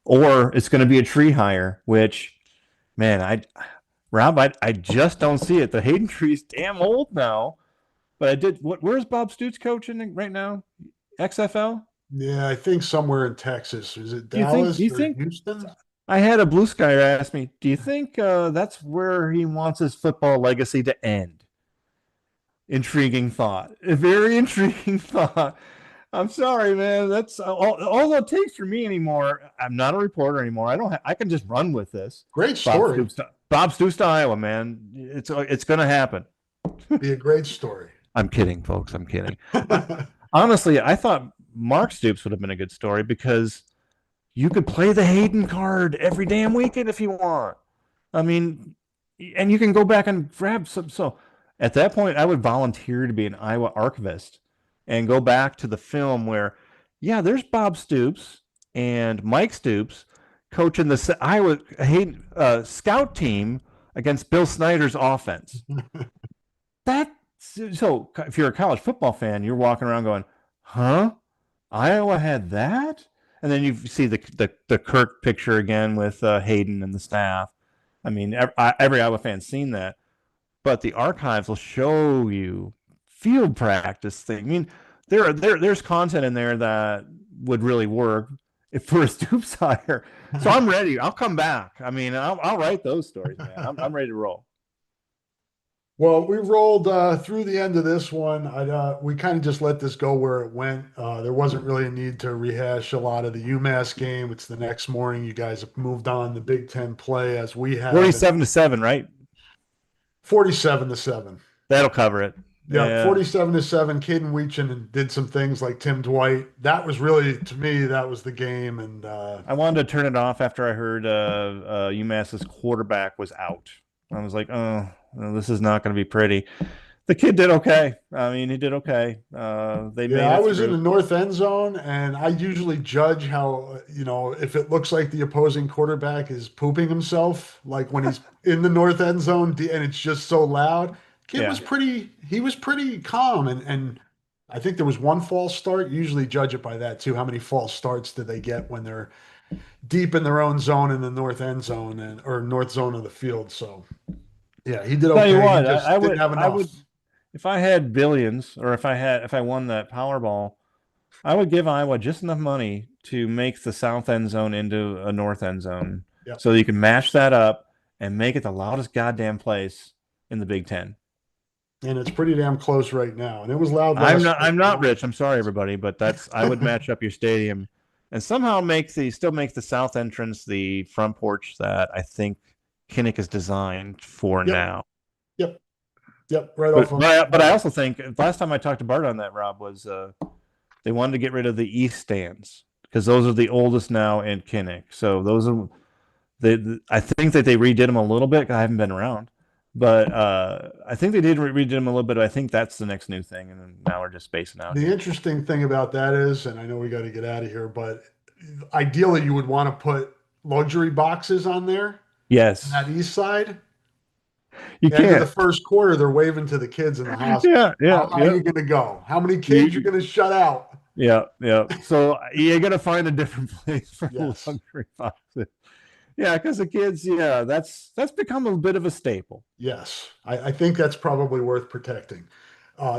or it's going to be a tree hire. Which, man, Rob, I just don't see it. The Hayden tree's damn old now. But I did. Where's Bob Stoots coaching right now? XFL. Yeah, I think somewhere in Texas. Is it Do you think? Do Dallas you or think? Houston? I had a blue skyer ask me, "Do you think that's where he wants his football legacy to end?" Intriguing thought. A very intriguing thought. I'm sorry, man. That's all it takes for me anymore. I'm not a reporter anymore. I can just run with this. Great story. Bob Stoops to Iowa, man. It's going to happen. Be a great story. I'm kidding, folks. I'm kidding. Honestly, I thought Mark Stoops would have been a good story because you could play the Hayden card every damn weekend if you want. I mean, and you can go back and grab some. So at that point, I would volunteer to be an Iowa archivist and go back to the film where, yeah, there's Bob Stoops and Mike Stoops coaching the Iowa Hayden scout team against Bill Snyder's offense. That so if you're a college football fan, you're walking around going, "Huh? Iowa had that?" And then you see the Kirk picture again with Hayden and the staff. I mean, every Iowa fan's seen that, but the archives will show you field practice thing. I mean, there's content in there that would really work if for a Stoops hire. So I'm ready. I'll come back. I mean, I'll write those stories, man. I'm ready to roll. Well, we rolled through the end of this one. We kind of just let this go where it went. There wasn't really a need to rehash a lot of the UMass game. It's the next morning. You guys have moved on the Big Ten play as we have, and 47-7, right? 47-7. That'll cover it. Yeah, Yeah. 47-7. Caden Weechin did some things like Tim Dwight. That was really, to me, that was the game. And I wanted to turn it off after I heard UMass's quarterback was out. I was like, oh, well, this is not going to be pretty. The kid did okay. I mean, he did okay. They yeah, made I it was in through. the north end zone, and I usually judge how, if it looks like the opposing quarterback is pooping himself, like when he's in the north end zone and it's just so loud. Kid Yeah. was he was pretty calm, and I think there was one false start. Usually judge it by that too. How many false starts do they get when they're deep in their own zone in the north end zone or north zone of the field? So yeah, he did Tell you okay. He what, just didn't have I enough. would, if I had billions, or if I won that Powerball, I would give Iowa just enough money to make the south end zone into a north end zone, Yeah. so you can mash that up and make it the loudest goddamn place in the Big Ten. and it's pretty damn close right now. And it was loud I'm last not night. I'm not rich. I'm sorry, everybody, but that's I would match up your stadium and somehow make the south entrance the front porch that I think Kinnick is designed for Yep, now. yep, yep. Right off But of. but I also think last time I talked to Bart on that, Rob, was they wanted to get rid of the east stands because those are the oldest now in Kinnick. So those are I think that they redid them a little bit. I haven't been around, but I think they did redid them a little bit. I think that's the next new thing, and then now we're just spacing out The here. interesting thing about that is, and I know we got to get out of here, but ideally you would want to put luxury boxes on there on Yes, that east side. you End of the can't. first quarter, they're waving to the kids in the hospital. Yeah, yeah, How high are yeah. you going to go? How many kids you're You, going to shut out? yeah, yeah. So you got to find a different place for the Yes. luxury boxes. Yeah, because the kids, yeah, that's become a bit of a staple. Yes, I think that's probably worth protecting,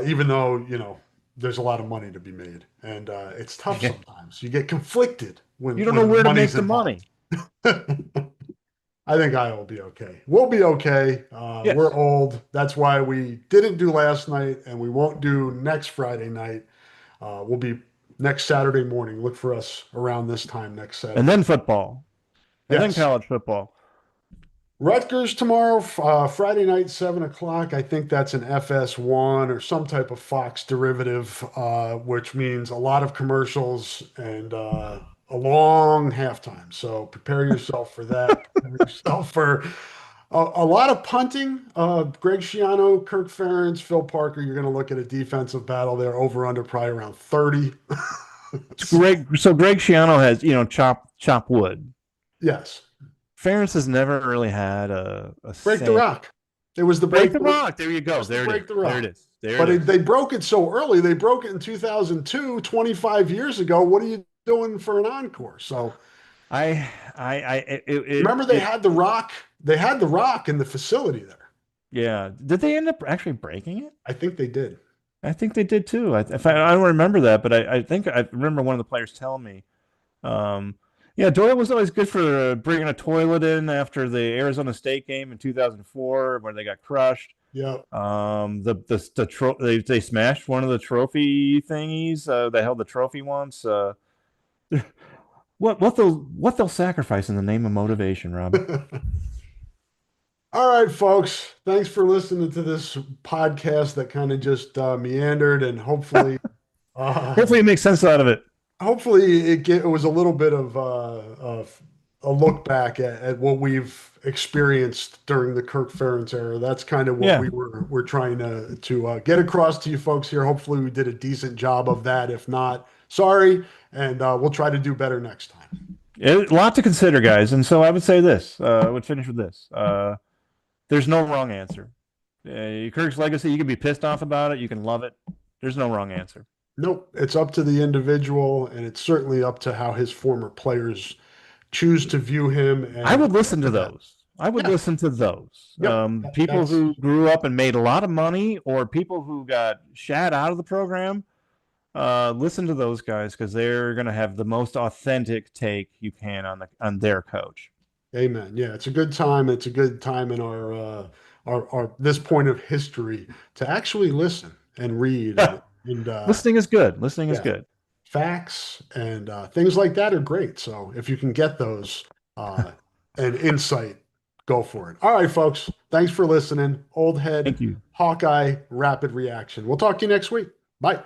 even though, there's a lot of money to be made. And it's tough Yeah. sometimes. You get conflicted You don't know when where to money's make the involved. money. I think I will be okay. We'll be okay. We're Yes. old. That's why we didn't do last night and we won't do next Friday night. We'll be next Saturday morning. Look for us around this time next And Saturday. then football, and then Yes. college football. Rutgers tomorrow, Friday night, 7 o'clock. I think that's an FS1 or some type of Fox derivative, which means a lot of commercials and a long halftime. So prepare yourself for that. Prepare yourself for a lot of punting. Greg Schiano, Kirk Ference, Phil Parker. You're going to look at a defensive battle there, over under probably around 30. It's Greg. So Greg Schiano has chop wood. Yes. Ference has never really had a Break the thing. rock. It was the Break break. the rock. There you It go. was the There it is. break the There it rock. is. There it But is. they broke it so early. They broke it in 2002, 25 years ago. What are you doing for an encore? So remember they It had the rock. They had the rock in the facility there. yeah. Did they end up actually breaking it? I think they did. I think they did too. I don't remember that, but I think I remember one of the players telling me. Um, yeah, Doyle was always good for bringing a toilet in after the Arizona State game in 2004 where they got crushed. Yep. They smashed one of the trophy thingies. They held the trophy once. What they'll sacrifice in the name of motivation, Rob? All right, folks. Thanks for listening to this podcast that kind of just meandered, and uh, Hopefully, it makes sense out of it. it was a little bit of a look back at what we've experienced during the Kirk Ferentz era. That's kind of what Yeah, we're trying to get across to you folks here. Hopefully, we did a decent job of that. If not, sorry, and we'll try to do better next time. a lot to consider, guys. And so I would say this. I would finish with this. There's no wrong answer. Kirk's legacy. You can be pissed off about it. You can love it. There's no wrong answer. Nope, it's up to the individual, and it's certainly up to how his former players choose to view him. I And would it's up listen to to them. those. I would Yeah. listen to those. Yep. People That's who grew up and made a lot of money, or people who got shat out of the program. Listen to those guys because they're going to have the most authentic take you can on their coach. Amen. Yeah, it's a good time. It's a good time in our this point of history to actually listen and read and Listening is good. Listening is yeah, good. facts and things like that are great. So if you can get those uh, and insight, go for it. All right, folks. Thanks for listening. Old head, Thank you. Hawkeye, rapid reaction. We'll talk to you next week. Bye.